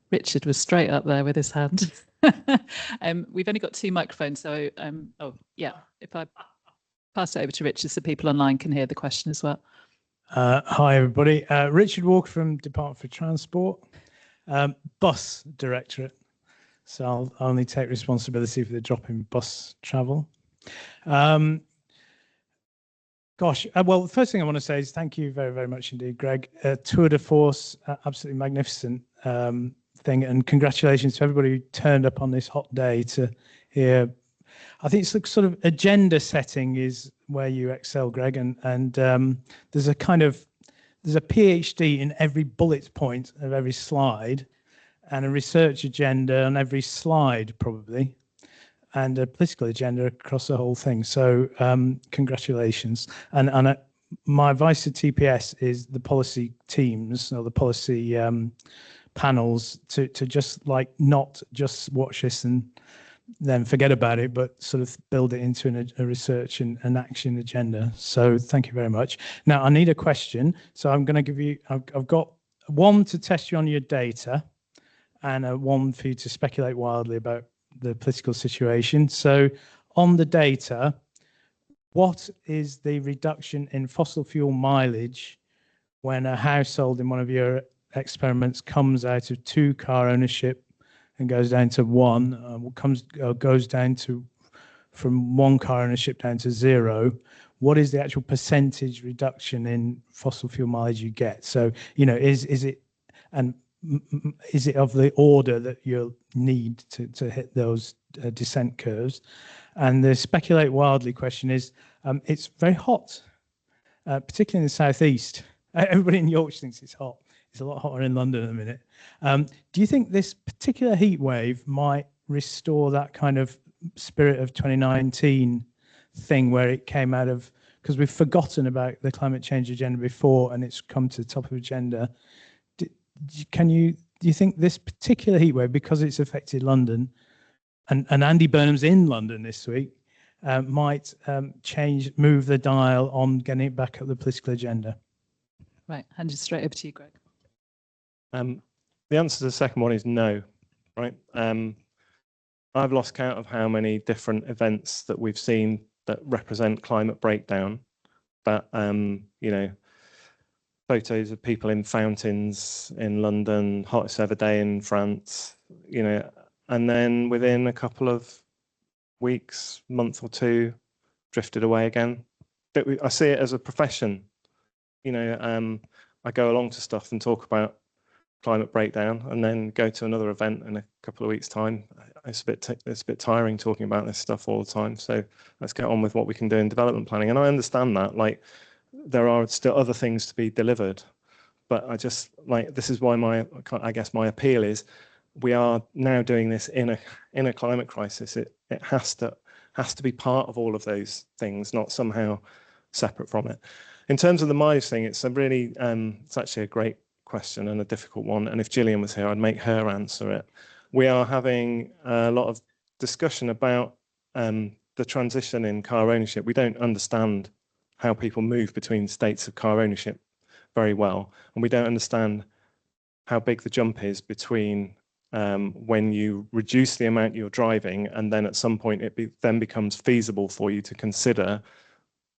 Richard was straight up there with his hand. We've only got 2 microphones, so if I pass it over to Richard so people online can hear the question as well. Hi everybody. Richard Walker from Department for Transport. Bus Directorate, so I'll only take responsibility for the drop in bus travel. Well, the first thing I want to say is thank you very, very much indeed, Greg. Tour de force, absolutely magnificent thing, and congratulations to everybody who turned up on this hot day to hear. I think it's like sort of agenda setting is where you excel, Greg, and there's a PhD in every bullet point of every slide, and a research agenda on every slide probably, and a political agenda across the whole thing. So congratulations. And my advice to TPS is the policy teams or the policy panels to just not just watch this and then forget about it, but sort of build it into a research and an action agenda. So thank you very much. Now I need a question. So I'm going to give you, I've got 1 to test you on your data and 1 for you to speculate wildly about the political situation. So on the data, what is the reduction in fossil fuel mileage when a household in one of your experiments comes out of 2 car ownership and goes down to 1, goes down to from 1 car ownership down to 0? What is the actual percentage reduction in fossil fuel mileage you get? So, is it of the order that you'll need to hit those descent curves? And the speculate wildly question is, it's very hot, particularly in the southeast. Everybody in Yorkshire thinks it's hot. It's a lot hotter in London at the minute. Do you think this particular heat wave might restore that kind of spirit of 2019 thing where it came out of, because we've forgotten about the climate change agenda before and it's come to the top of the agenda? Do you think this particular heat wave, because it's affected London, and Andy Burnham's in London this week, might move the dial on getting it back up the political agenda? Right, hand it straight over to you, Greg. The answer to the second one is no, right? I've lost count of how many different events that we've seen that represent climate breakdown. But you know, photos of people in fountains in London, hottest ever day in France, you know, and then within a couple of weeks, month or two, drifted away again. But I see it as a profession. You know, I go along to stuff and talk about climate breakdown, and then go to another event in a couple of weeks' time. It's a bit tiring talking about this stuff all the time. So let's get on with what we can do in development planning. And I understand that, like, there are still other things to be delivered, but I just like, this is why I guess my appeal is, we are now doing this in a climate crisis. It has to be part of all of those things, not somehow separate from it. In terms of the mileage thing, it's a really it's actually a great question and a difficult one. And if Gillian was here, I'd make her answer it. We are having a lot of discussion about the transition in car ownership. We don't understand how people move between states of car ownership very well, and we don't understand how big the jump is between when you reduce the amount you're driving, and then at some point it then becomes feasible for you to consider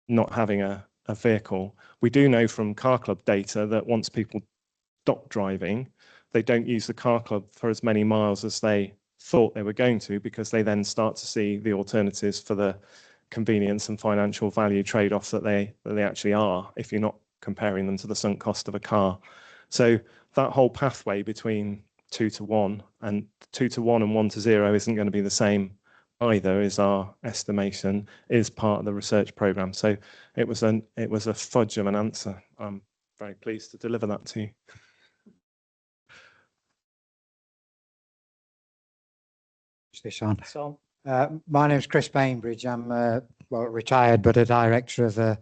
not having a vehicle. We do know from car club data that once people stop driving, they don't use the car club for as many miles as they thought they were going to, because they then start to see the alternatives for the convenience and financial value trade-off that they actually are, if you're not comparing them to the sunk cost of a car. So that whole pathway between 2 to 1 and 2 to 1 and 1 to 0 isn't going to be the same either, is our estimation, is part of the research program. So it was a fudge of an answer. I'm very pleased to deliver that to you. This on. My name is Chris Bainbridge. I'm well, retired, but a director of a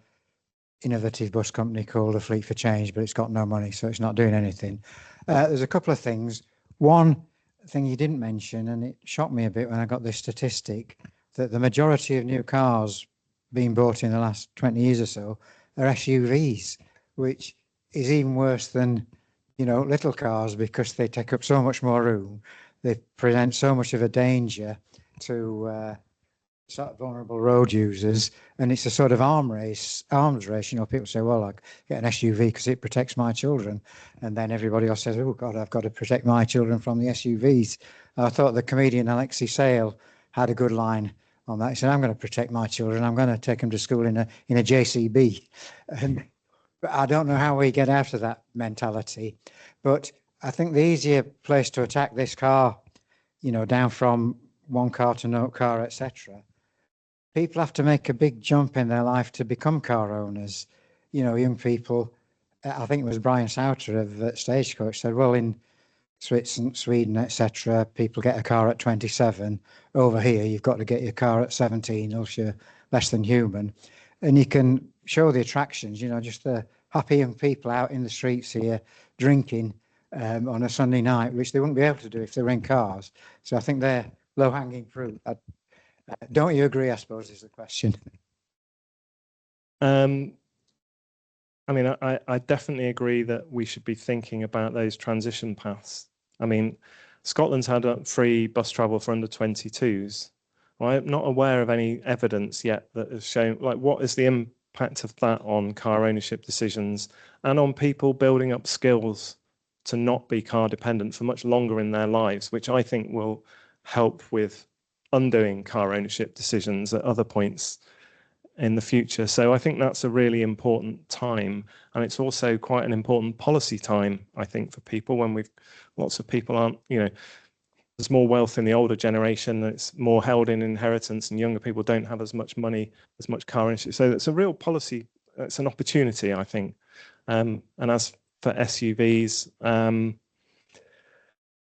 innovative bus company called the Fleet for Change, but it's got no money, so it's not doing anything. There's a couple of things. One thing you didn't mention, and it shocked me a bit when I got this statistic, that the majority of new cars being bought in the last 20 years or so are SUVs, which is even worse than, you know, little cars, because they take up so much more room. They present so much of a danger to sort of vulnerable road users, and it's a sort of arms race. You know, people say, well, I get an SUV because it protects my children, and then everybody else says, oh God, I've got to protect my children from the SUVs. I thought the comedian Alexei Sale had a good line on that. He said, I'm going to protect my children, I'm going to take them to school in a JCB. And but I don't know how we get out of that mentality, but I think the easier place to attack this car, you know, down from one car to no car, etc. People have to make a big jump in their life to become car owners. You know, young people, I think it was Brian Souter of Stagecoach said, well, in Switzerland, Sweden, etc., people get a car at 27. Over here, you've got to get your car at 17, else you're less than human. And you can show the attractions, you know, just the happy young people out in the streets here drinking on a Sunday night, which they wouldn't be able to do if they were in cars. So I think they're low-hanging fruit. Don't you agree, I suppose, is the question. I mean, I definitely agree that we should be thinking about those transition paths. I mean, Scotland's had free bus travel for under 22s. Well, I'm not aware of any evidence yet that has shown, like, what is the impact of that on car ownership decisions and on people building up skills to not be car dependent for much longer in their lives, which I think will help with undoing car ownership decisions at other points in the future. So I think that's a really important time, and it's also quite an important policy time, I think, for people, when lots of people aren't, you know, there's more wealth in the older generation, it's more held in inheritance, and younger people don't have as much money, as much car ownership. So it's a real policy, it's an opportunity, I think. And as for SUVs,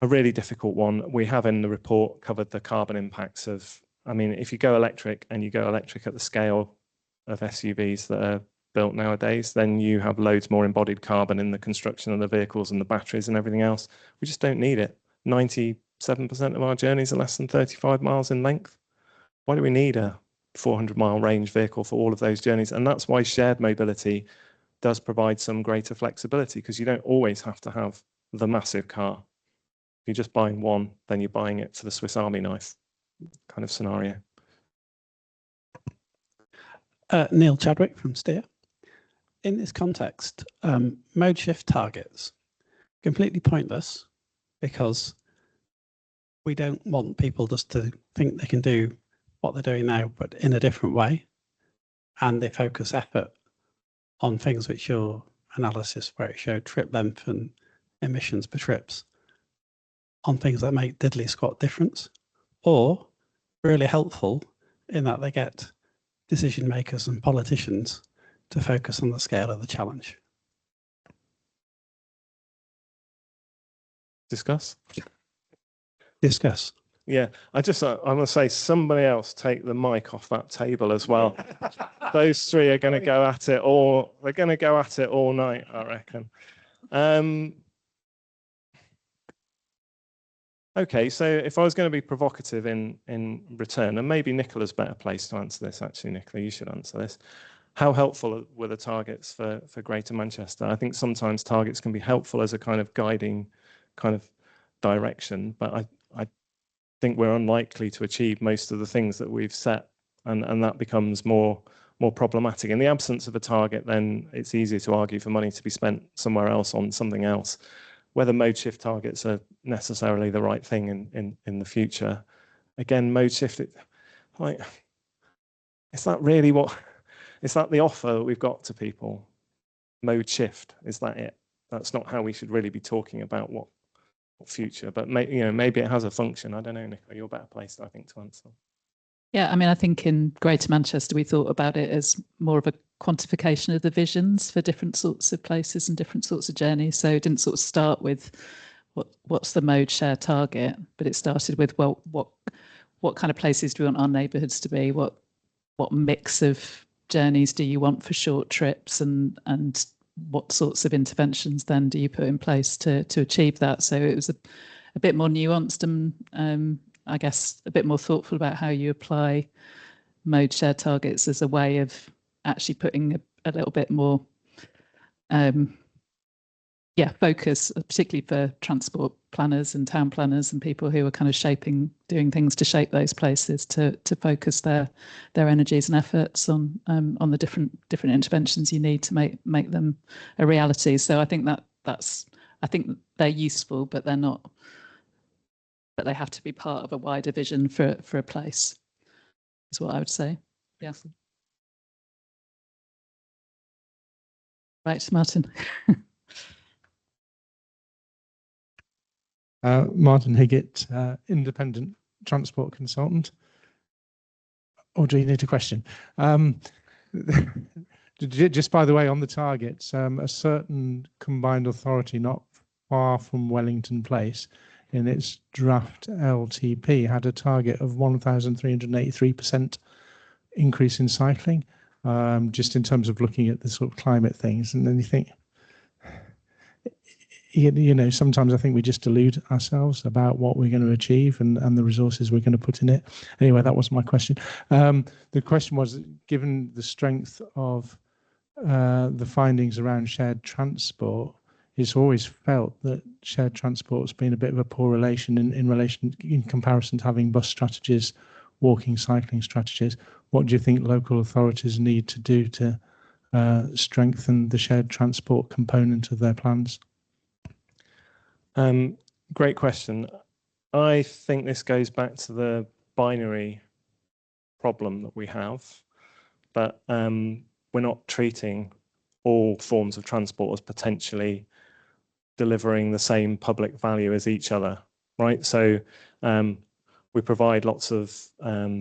a really difficult one. We have in the report covered the carbon impacts of, I mean, if you go electric and you go electric at the scale of SUVs that are built nowadays, then you have loads more embodied carbon in the construction of the vehicles and the batteries and everything else. We just don't need it. 97% of our journeys are less than 35 miles in length. Why do we need a 400-mile range vehicle for all of those journeys? And that's why shared mobility does provide some greater flexibility, because you don't always have to have the massive car. If you're just buying one, then you're buying it for the Swiss Army knife kind of scenario. Neil Chadwick from Steer. In this context, mode shift targets, completely pointless, because we don't want people just to think they can do what they're doing now, but in a different way. And they focus effort on things which your analysis, where it showed trip length and emissions per trips, on things that make diddly squat difference, or really helpful in that they get decision makers and politicians to focus on the scale of the challenge. Discuss. Discuss. Yeah, I want to say somebody else take the mic off that table as well. Those three are going to go at it all. They're going to go at it all night, I reckon. Okay, so if I was going to be provocative in return, and maybe Nicola's better placed to answer this, actually, Nicola, you should answer this. How helpful were the targets for Greater Manchester? I think sometimes targets can be helpful as a kind of guiding kind of direction, but I think we're unlikely to achieve most of the things that we've set, and that becomes more problematic. In the absence of a target, then it's easier to argue for money to be spent somewhere else on something else. Whether mode shift targets are necessarily the right thing in the future. Again, mode shift, is that really is that the offer that we've got to people? Mode shift, is that it? That's not how we should really be talking about what future, but maybe it has a function. I don't know, Nicola, you're better placed, I think, to answer. Yeah, I mean, I think in Greater Manchester, we thought about it as more of a quantification of the visions for different sorts of places and different sorts of journeys. So it didn't sort of start with what's the mode share target, but it started with, well, what kind of places do we want our neighbourhoods to be? What mix of journeys do you want for short trips, and what sorts of interventions then do you put in place to achieve that? So it was a bit more nuanced and I guess a bit more thoughtful about how you apply mode share targets as a way of actually putting a little bit more focus, particularly for transport planners and town planners and people who are kind of doing things to shape those places, to focus their energies and efforts on the different interventions you need to make them a reality. So I think I think they're useful, but they're not. But they have to be part of a wider vision for a place, is what I would say. Yeah. Right, Martin. Martin Higgett, independent transport consultant. Or do you need a question? Just by the way, on the targets, a certain combined authority not far from Wellington Place, in its draft LTP, had a target of 1,383% increase in cycling, just in terms of looking at the sort of climate things. And then you think, sometimes I think we just delude ourselves about what we're going to achieve and the resources we're going to put in it. Anyway, that was my question. The question was, given the strength of the findings around shared transport, it's always felt that shared transport has been a bit of a poor relation in comparison to having bus strategies, walking, cycling strategies. What do you think local authorities need to do to strengthen the shared transport component of their plans? Great question. I think this goes back to the binary problem that we have, but we're not treating all forms of transport as potentially delivering the same public value as each other, right? So we provide lots of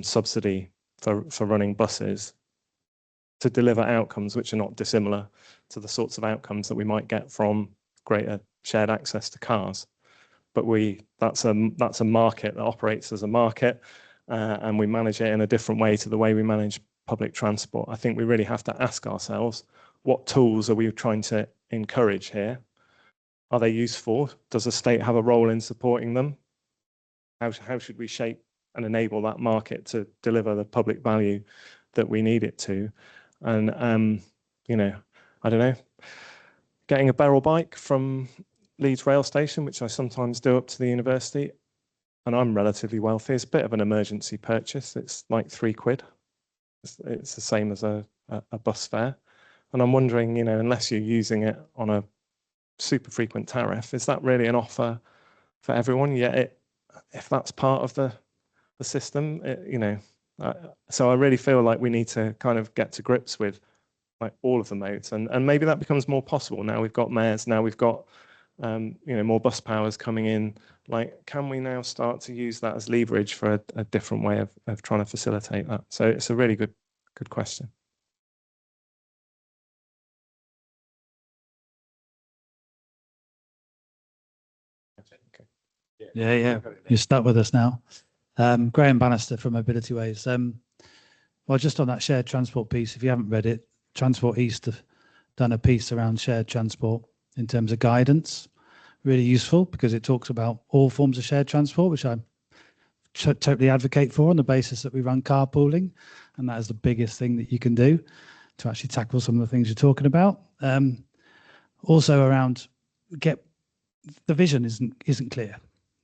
subsidy for running buses to deliver outcomes which are not dissimilar to the sorts of outcomes that we might get from greater shared access to cars. But that's a market that operates as a market, and we manage it in a different way to the way we manage public transport. I think we really have to ask ourselves, what tools are we trying to encourage here? Are they useful? Does the state have a role in supporting them? How should we shape and enable that market to deliver the public value that we need it to? And I don't know, getting a barrel bike from Leeds rail station, which I sometimes do up to the university, and I'm relatively wealthy, it's a bit of an emergency purchase. It's like £3. It's the same as a a bus fare. And I'm wondering, you know, unless you're using it on a super frequent tariff, is that really an offer for everyone? Yet, if that's part of the system, you know, so I really feel like we need to kind of get to grips with like all of the modes, and maybe that becomes more possible now. We've got mayors, now we've got you know, more bus powers coming in. Like, can we now start to use that as leverage for a different way of trying to facilitate that? So it's a really good question. Okay. Yeah. You're stuck with us now. Graham Bannister from Mobility Ways. Well, just on that shared transport piece, if you haven't read it, Transport East have done a piece around shared transport in terms of guidance. Really useful because it talks about all forms of shared transport, which I totally advocate for on the basis that we run carpooling. And that is the biggest thing that you can do to actually tackle some of the things you're talking about. Also around the vision isn't clear.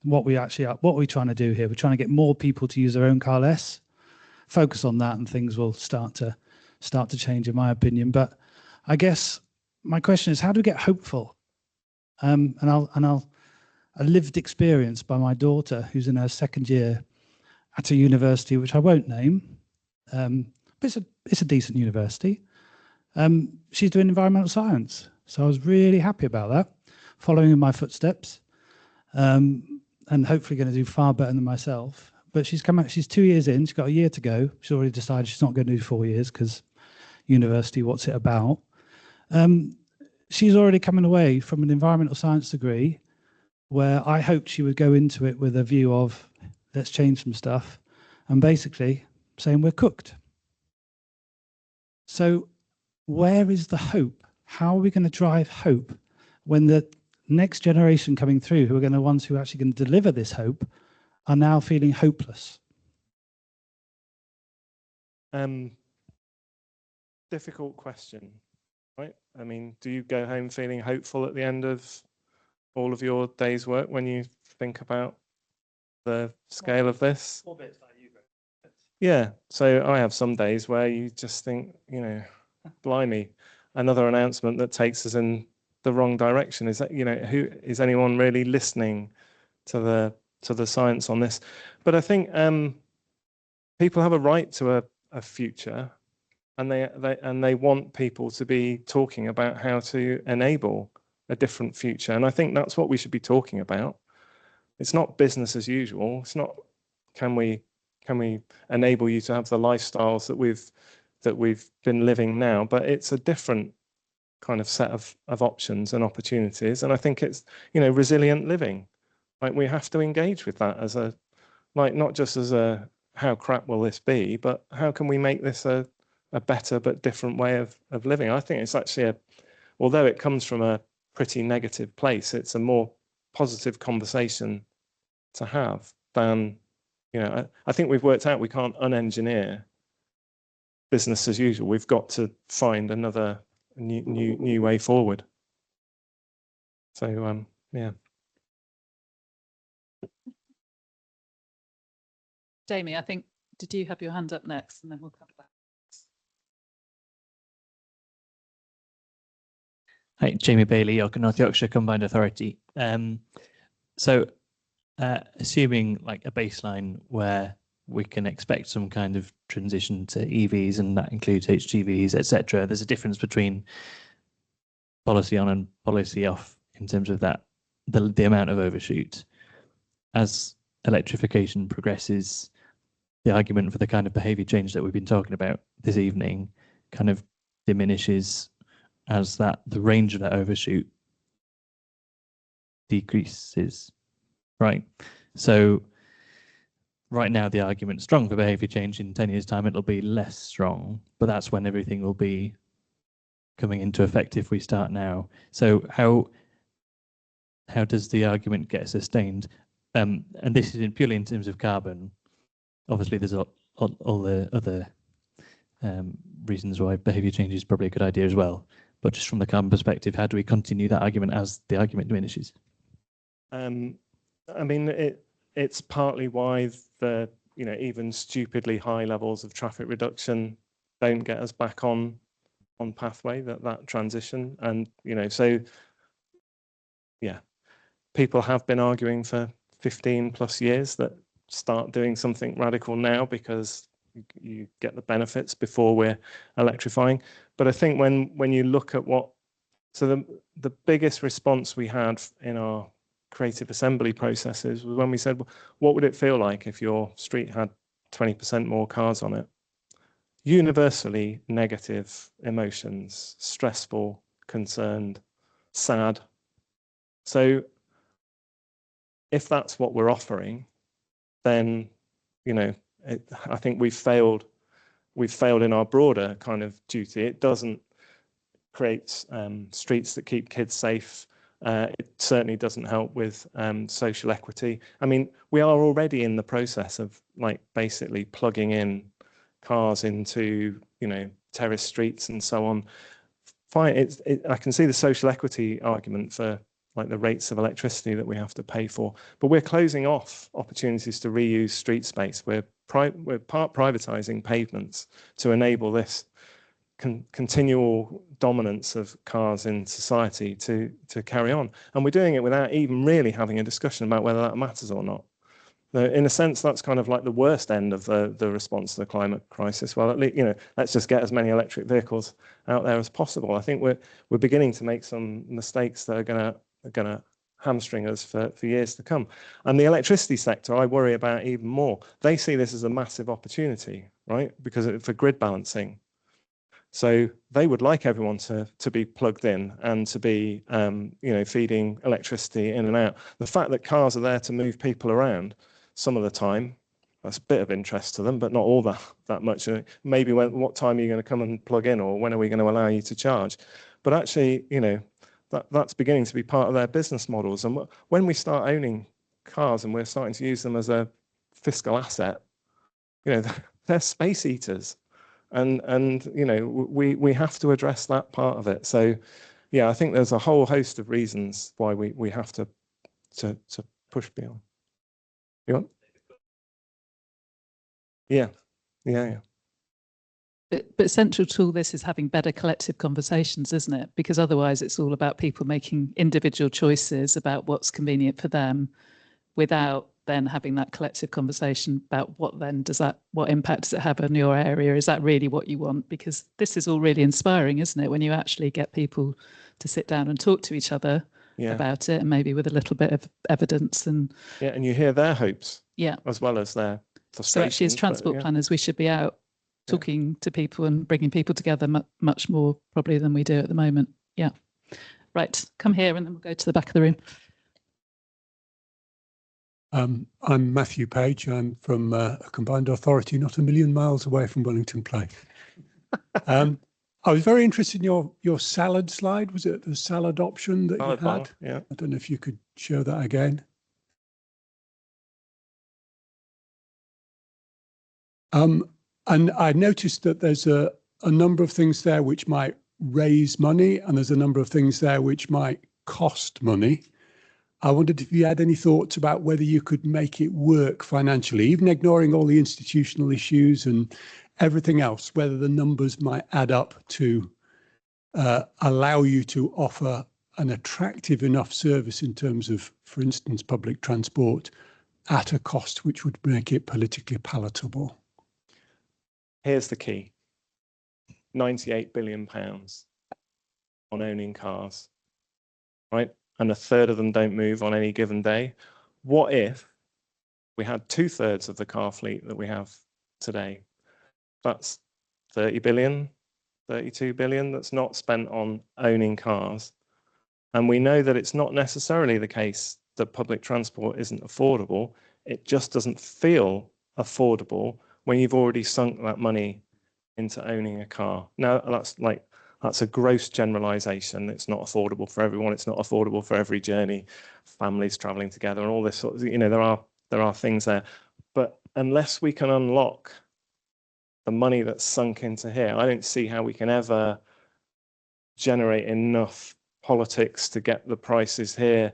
What are we trying to do here? We're trying to get more people to use their own car less. Focus on that, and things will start to change, in my opinion. But I guess my question is, how do we get hopeful? And a lived experience by my daughter, who's in her second year at a university, which I won't name, but it's a decent university. She's doing environmental science, so I was really happy about that, following in my footsteps. And hopefully going to do far better than myself. But she's 2 years in, she's got a year to go. She's already decided she's not going to do 4 years because university, what's it about? She's already coming away from an environmental science degree where I hoped she would go into it with a view of, let's change some stuff, and basically saying we're cooked. So where is the hope? How are we going to drive hope when the next generation coming through, who are going to ones who are actually going to deliver this hope, are now feeling hopeless? Difficult question, right? I mean, do you go home feeling hopeful at the end of all of your day's work when you think about the scale of this? Yeah, so I have some days where you just think, you know, blimey, another announcement that takes us in the wrong direction. Is that, you know, who is anyone really listening to the science on this? But I think people have a right to a future, and they want people to be talking about how to enable a different future. And I think that's what we should be talking about. It's not business as usual. It's not can we enable you to have the lifestyles that we've been living now, but it's a different kind of set of options and opportunities. And I think it's, you know, resilient living. Like, we have to engage with that as a, like, not just as a how crap will this be, but how can we make this a better but different way of living? I think it's actually although it comes from a pretty negative place, it's a more positive conversation to have than, you know, I think we've worked out we can't unengineer business as usual. We've got to find another new way forward. So yeah. Jamie, I think, did you have your hand up next, and then we'll come back? Hi, Jamie Bailey, North Yorkshire Combined Authority. So assuming like a baseline where we can expect some kind of transition to EVs, and that includes HGVs, etc. There's a difference between policy on and policy off in terms of that, the amount of overshoot. As electrification progresses, the argument for the kind of behaviour change that we've been talking about this evening kind of diminishes as the range of that overshoot decreases, right? So right now the argument's strong for behaviour change. In 10 years' time it'll be less strong, but that's when everything will be coming into effect if we start now. So how does the argument get sustained? And this is purely in terms of carbon. Obviously there's all the other reasons why behaviour change is probably a good idea as well. But just from the carbon perspective, how do we continue that argument as the argument diminishes? I mean, it's partly why the, you know, even stupidly high levels of traffic reduction don't get us back on pathway, that transition. And, you know, so yeah, people have been arguing for 15 plus years that start doing something radical now because you get the benefits before we're electrifying. But I think when you look at so the biggest response we had in our creative assembly processes was when we said, well, what would it feel like if your street had 20% more cars on it? Universally negative emotions, stressful, concerned, sad. So if that's what we're offering, then, you know, I think we've failed in our broader kind of duty. It doesn't create streets that keep kids safe. It certainly doesn't help with social equity. I mean, we are already in the process of like basically plugging in cars into, you know, terrace streets and so on. Fine, I can see the social equity argument for like the rates of electricity that we have to pay for, but we're closing off opportunities to reuse street space. We're part privatizing pavements to enable this continual dominance of cars in society to carry on, and we're doing it without even really having a discussion about whether that matters or not. In a sense, that's kind of like the worst end of the response to the climate crisis. Well, at least, you know, let's just get as many electric vehicles out there as possible. I think we're beginning to make some mistakes that are gonna hamstring us for years to come. And the electricity sector, I worry about even more. They see this as a massive opportunity, right? Because for grid balancing. So they would like everyone to be plugged in and to be, you know, feeding electricity in and out. The fact that cars are there to move people around some of the time, that's a bit of interest to them, but not all that much. Maybe what time are you going to come and plug in, or when are we going to allow you to charge? But actually, you know, that's beginning to be part of their business models. And when we start owning cars and we're starting to use them as a fiscal asset, you know, they're space eaters. And you know, we have to address that part of it. So yeah, I think there's a whole host of reasons why we have to push beyond. You want? Yeah. But central to all this is having better collective conversations, isn't it? Because otherwise it's all about people making individual choices about what's convenient for them without then having that collective conversation about what impact does it have on your area? Is that really what you want? Because this is all really inspiring, isn't it? When you actually get people to sit down and talk to each other about it, and maybe with a little bit of evidence and you hear their hopes as well as their frustrations. So actually as transport planners, we should be out talking to people and bringing people together much more probably than we do at the moment. Yeah. Right, come here and then we'll go to the back of the room. I'm Matthew Page. I'm from a combined authority not a million miles away from Wellington Place. I was very interested in your salad slide. Was it the salad option that you had? Bar, yeah. I don't know if you could show that again. And I noticed that there's a number of things there which might raise money, and there's a number of things there which might cost money. I wondered if you had any thoughts about whether you could make it work financially, even ignoring all the institutional issues and everything else, whether the numbers might add up to allow you to offer an attractive enough service in terms of, for instance, public transport at a cost which would make it politically palatable. Here's the key. £98 billion on owning cars, right? And a third of them don't move on any given day. What if we had 2/3 of the car fleet that we have today? That's 30 billion, 32 billion that's not spent on owning cars. And we know that it's not necessarily the case that public transport isn't affordable. It just doesn't feel affordable when you've already sunk that money into owning a car. Now, that's a gross generalization. It's not affordable for everyone. It's not affordable for every journey, families traveling together and all this sort of, you know, there are things there. But unless we can unlock the money that's sunk into here, I don't see how we can ever generate enough politics to get the prices here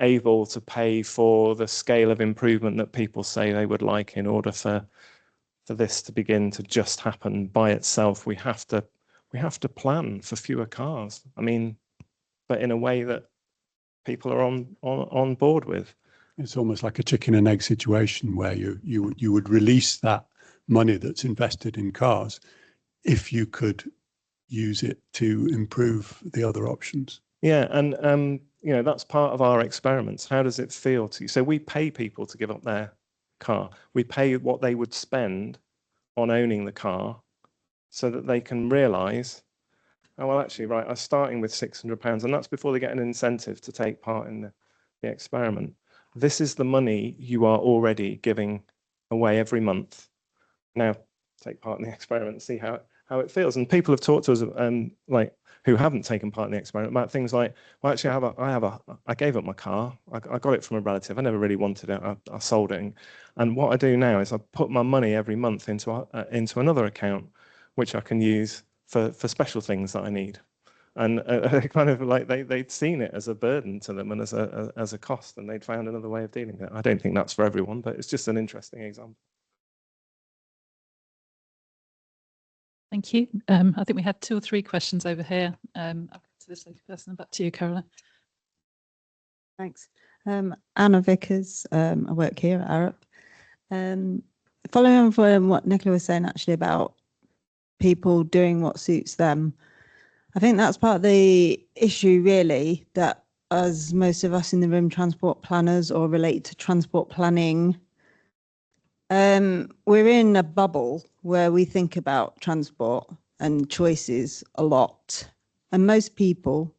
able to pay for the scale of improvement that people say they would like in order for for this to begin to just happen by itself. We have to plan for fewer cars. I mean, but in a way that people are on board with. It's almost like a chicken and egg situation where you would release that money that's invested in cars if you could use it to improve the other options. Yeah, and you know, that's part of our experiments. How does it feel to you? So we pay people to give up their car. We pay what they would spend on owning the car so that they can realise, oh, well, actually, right, I'm starting with £600, and that's before they get an incentive to take part in the experiment. This is the money you are already giving away every month. Now, take part in the experiment and see how it feels. And people have talked to us, like, who haven't taken part in the experiment, about things like, well, actually, I gave up my car. I got it from a relative. I never really wanted it. I sold it. And what I do now is I put my money every month into another account, which I can use for special things that I need. And kind of like they'd seen it as a burden to them and as a cost, and they'd found another way of dealing with it. I don't think that's for everyone, but it's just an interesting example. Thank you. I think we had 2 or 3 questions over here. I'll go to this lady first and back to you, Caroline. Thanks. Anna Vickers, I work here at Arup. Following on from what Nicola was saying actually about people doing what suits them, I think that's part of the issue really, that as most of us in the room transport planners or related to transport planning, we're in a bubble where we think about transport and choices a lot. And most people,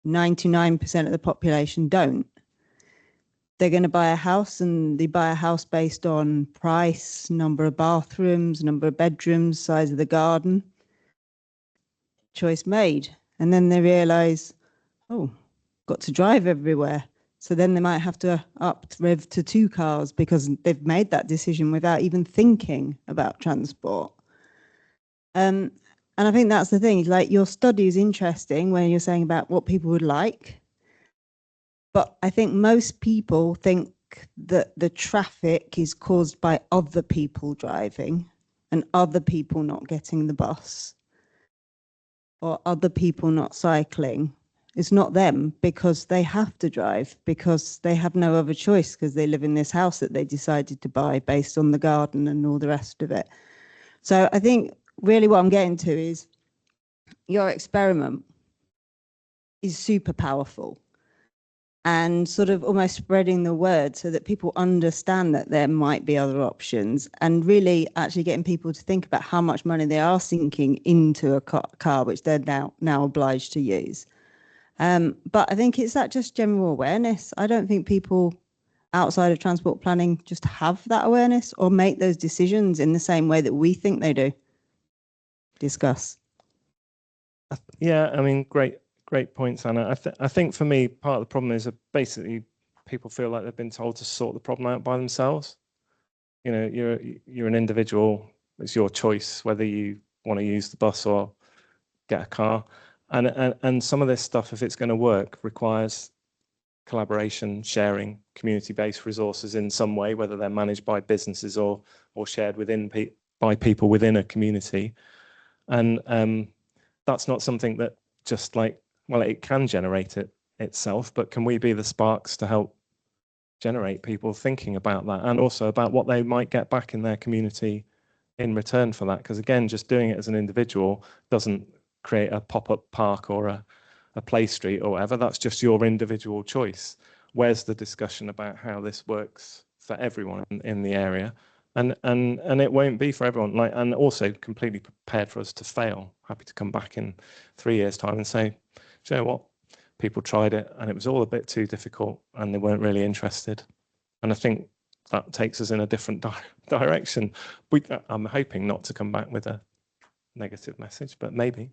99% of the population, don't. They're going to buy a house, and they buy a house based on price, number of bathrooms, number of bedrooms, size of the garden. Choice made. And then they realise, oh, got to drive everywhere. So then they might have to up rev to 2 cars because they've made that decision without even thinking about transport. And I think that's the thing, like your study is interesting when you're saying about what people would like. But I think most people think that the traffic is caused by other people driving and other people not getting the bus or other people not cycling. It's not them, because they have to drive, because they have no other choice, because they live in this house that they decided to buy based on the garden and all the rest of it. So I think really what I'm getting to is your experiment is super powerful, and sort of almost spreading the word so that people understand that there might be other options, and really actually getting people to think about how much money they are sinking into a car which they're now obliged to use. But I think it's that just general awareness. I don't think people outside of transport planning just have that awareness or make those decisions in the same way that we think they do. Discuss. Yeah, I mean, great points, Anna. I think for me, part of the problem is that basically people feel like they've been told to sort the problem out by themselves. You know, you're an individual. It's your choice whether you want to use the bus or get a car. And some of this stuff, if it's going to work, requires collaboration, sharing, community-based resources in some way, whether they're managed by businesses or shared by people within a community. And that's not something that just like, well, it can generate it itself, but can we be the sparks to help generate people thinking about that, and also about what they might get back in their community in return for that? Because again, just doing it as an individual doesn't create a pop-up park or a play street or whatever. That's just your individual choice. Where's the discussion about how this works for everyone in the area? And it won't be for everyone. Like, and also completely prepared for us to fail. Happy to come back in 3 years' time and say, do you know what? People tried it and it was all a bit too difficult and they weren't really interested. And I think that takes us in a different direction. I'm hoping not to come back with a negative message, but maybe.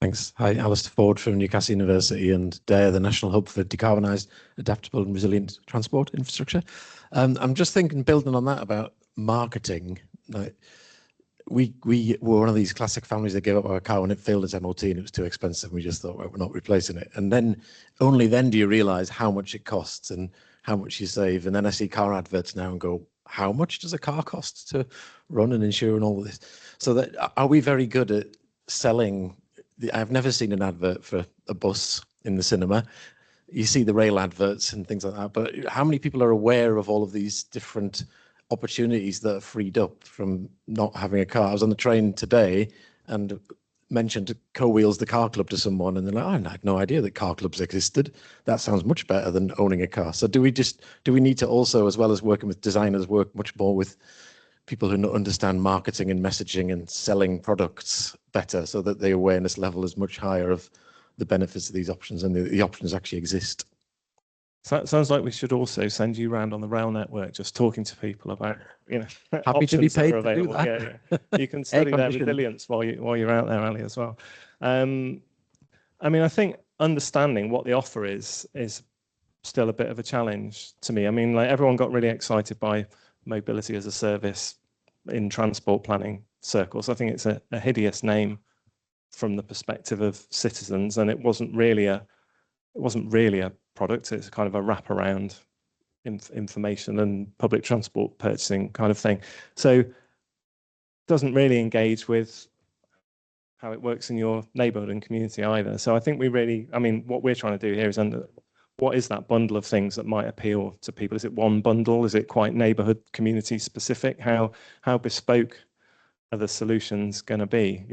Thanks. Hi, Alistair Ford from Newcastle University and DARE, the National Hub for Decarbonised, Adaptable and Resilient Transport Infrastructure. I'm just thinking, building on that about marketing, like we were one of these classic families that gave up our car when it failed its MOT and it was too expensive. We just thought, well, we're not replacing it. And then only then do you realise how much it costs. And how much you save. And then I see car adverts now and go, how much does a car cost to run and insure and all of this? So that, are we very good at selling? I've never seen an advert for a bus in the cinema. You see the rail adverts and things like that, but how many people are aware of all of these different opportunities that are freed up from not having a car? I was on the train today and mentioned Co-Wheels the car club to someone, and they're like, oh, I had no idea that car clubs existed. That sounds much better than owning a car. So do we need to also, as well as working with designers, work much more with people who understand marketing and messaging and selling products better, so that the awareness level is much higher of the benefits of these options, and the options actually exist? So that sounds like we should also send you around on the rail network, just talking to people about, Happy to be options that paid are to do available. that. Yeah. You can study their resilience while you're out there, Ali, as well. I mean, I think understanding what the offer is still a bit of a challenge to me. I mean, like, everyone got really excited by mobility as a service in transport planning circles. I think it's a hideous name from the perspective of citizens, and it wasn't really a product. It's kind of a wraparound information and public transport purchasing kind of thing. So it doesn't really engage with how it works in your neighborhood and community either. So I think what we're trying to do here is what is that bundle of things that might appeal to people? Is it one bundle? Is it quite neighborhood community specific? How bespoke are the solutions going to be?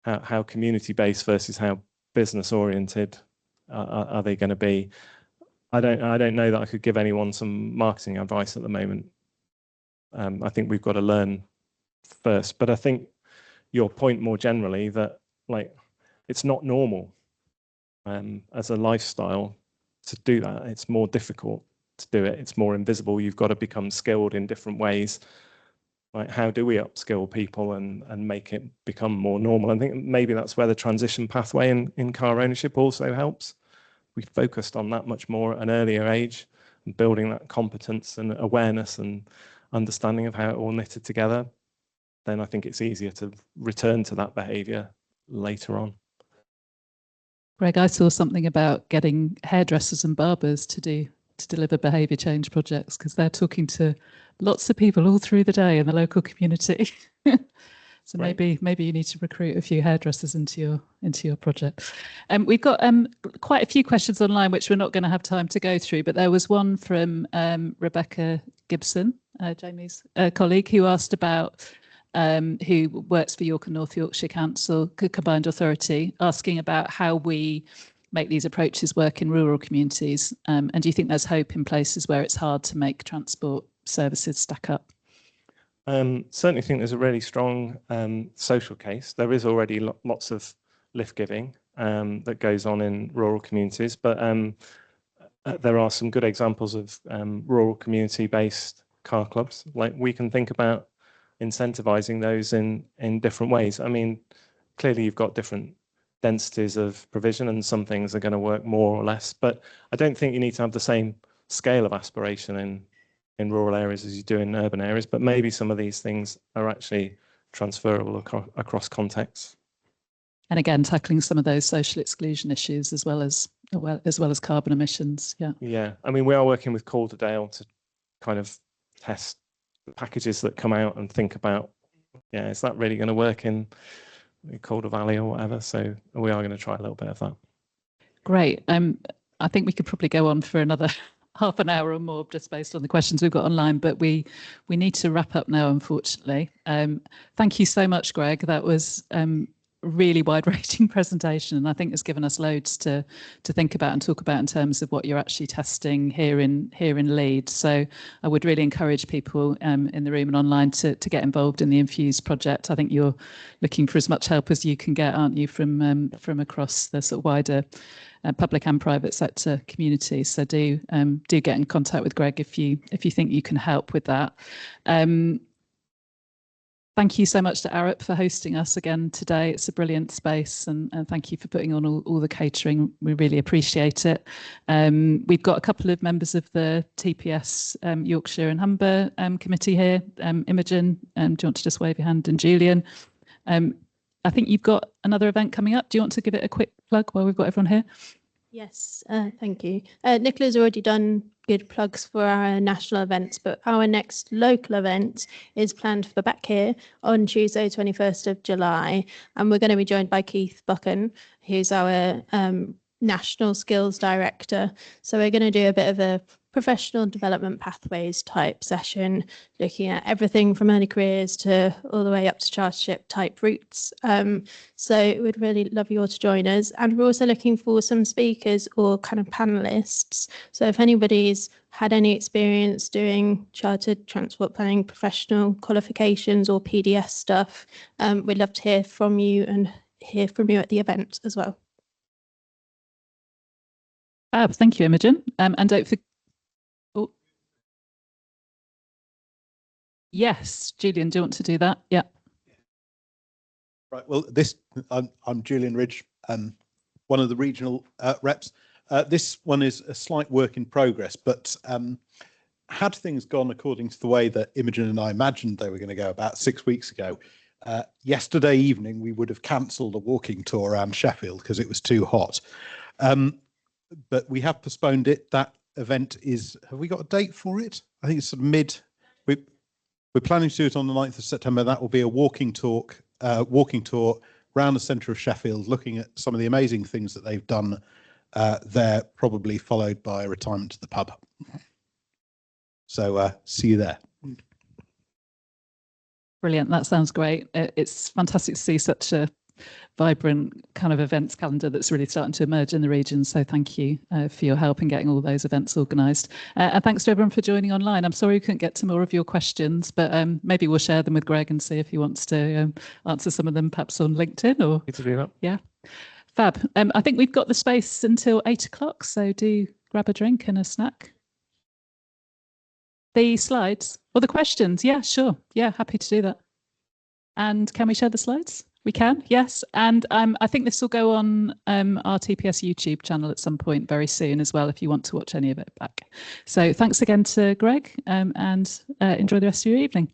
How community based versus how business oriented are they going to be? I don't know that I could give anyone some marketing advice at the moment. I think we've got to learn first. But I think your point more generally, that it's not normal as a lifestyle to do that. It's more difficult to do it. It's more invisible. You've got to become skilled in different ways. How do we upskill people and make it become more normal? I think maybe that's where the transition pathway in car ownership also helps. We focused on that much more at an earlier age, and building that competence and awareness and understanding of how it all knitted together. Then I think it's easier to return to that behaviour later on. Greg, I saw something about getting hairdressers and barbers to deliver behaviour change projects, because they're talking to lots of people all through the day in the local community. So right. maybe you need to recruit a few hairdressers into your project. We've got quite a few questions online which we're not going to have time to go through, but there was one from Rebecca Gibson, Jamie's colleague, who asked about who works for York and North Yorkshire Council Combined Authority, asking about how we make these approaches work in rural communities, and do you think there's hope in places where it's hard to make transport services stack up? Certainly think there's a really strong social case. There is already lots of lift giving that goes on in rural communities, but there are some good examples of rural community-based car clubs. We can think about incentivizing those in different ways. I mean, clearly you've got different densities of provision, and some things are going to work more or less, but I don't think you need to have the same scale of aspiration in rural areas as you do in urban areas, but maybe some of these things are actually transferable across contexts. And again, tackling some of those social exclusion issues as well as carbon emissions. Yeah. I mean, we are working with Calderdale to kind of test the packages that come out and think about, is that really going to work in Calder Valley or whatever? So we are going to try a little bit of that. Great. I think we could probably go on for another half an hour or more just based on the questions we've got online, but we need to wrap up now, unfortunately. Thank you so much, Greg. That was really wide-ranging presentation, and I think it's given us loads to think about and talk about in terms of what you're actually testing here in Leeds. So I would really encourage people in the room and online to get involved in the Infuse project. I think you're looking for as much help as you can get, aren't you, from across the sort of wider public and private sector community. So do get in contact with Greg if you think you can help with that. Thank you so much to Arup for hosting us again today. It's a brilliant space, and thank you for putting on all the catering. We really appreciate it. We've got a couple of members of the TPS Yorkshire and Humber committee here. Imogen, do you want to just wave your hand? And Julian. I think you've got another event coming up. Do you want to give it a quick plug while we've got everyone here? Yes, thank you. Nicola's already done good plugs for our national events, but our next local event is planned for back here on Tuesday, 21st of July. And we're going to be joined by Keith Buchan, who's our National Skills Director. So we're going to do a bit of a professional development pathways type session, looking at everything from early careers to all the way up to chartership type routes. So we'd really love you all to join us. And we're also looking for some speakers or kind of panelists. So if anybody's had any experience doing chartered transport planning professional qualifications or PDS stuff, we'd love to hear from you and hear from you at the event as well. Thank you, Imogen. And don't forget. Oh. Yes, Julian, do you want to do that? Yeah. Right. Well, I'm Julian Ridge, one of the regional reps. This one is a slight work in progress, but had things gone according to the way that Imogen and I imagined they were going to go about 6 weeks ago, yesterday evening we would have cancelled a walking tour around Sheffield because it was too hot. But we have postponed it. That event is, have we got a date for it? I think it's sort of we're planning to do it on the 9th of September. That will be a walking tour around the centre of Sheffield, looking at some of the amazing things that they've done there, probably followed by a retirement to the pub. So see you there. Brilliant. That sounds great. It's fantastic to see such a vibrant kind of events calendar that's really starting to emerge in the region. So thank you for your help in getting all those events organised. And thanks to everyone for joining online. I'm sorry we couldn't get to more of your questions, but maybe we'll share them with Greg and see if he wants to answer some of them perhaps on LinkedIn or. Good to do that. Yeah. Fab. I think we've got the space until 8 o'clock, so do grab a drink and a snack. The slides or the questions? Yeah, sure. Yeah, happy to do that. And can we share the slides? We can, yes. And I think this will go on our TPS YouTube channel at some point very soon as well, if you want to watch any of it back. So thanks again to Greg and enjoy the rest of your evening.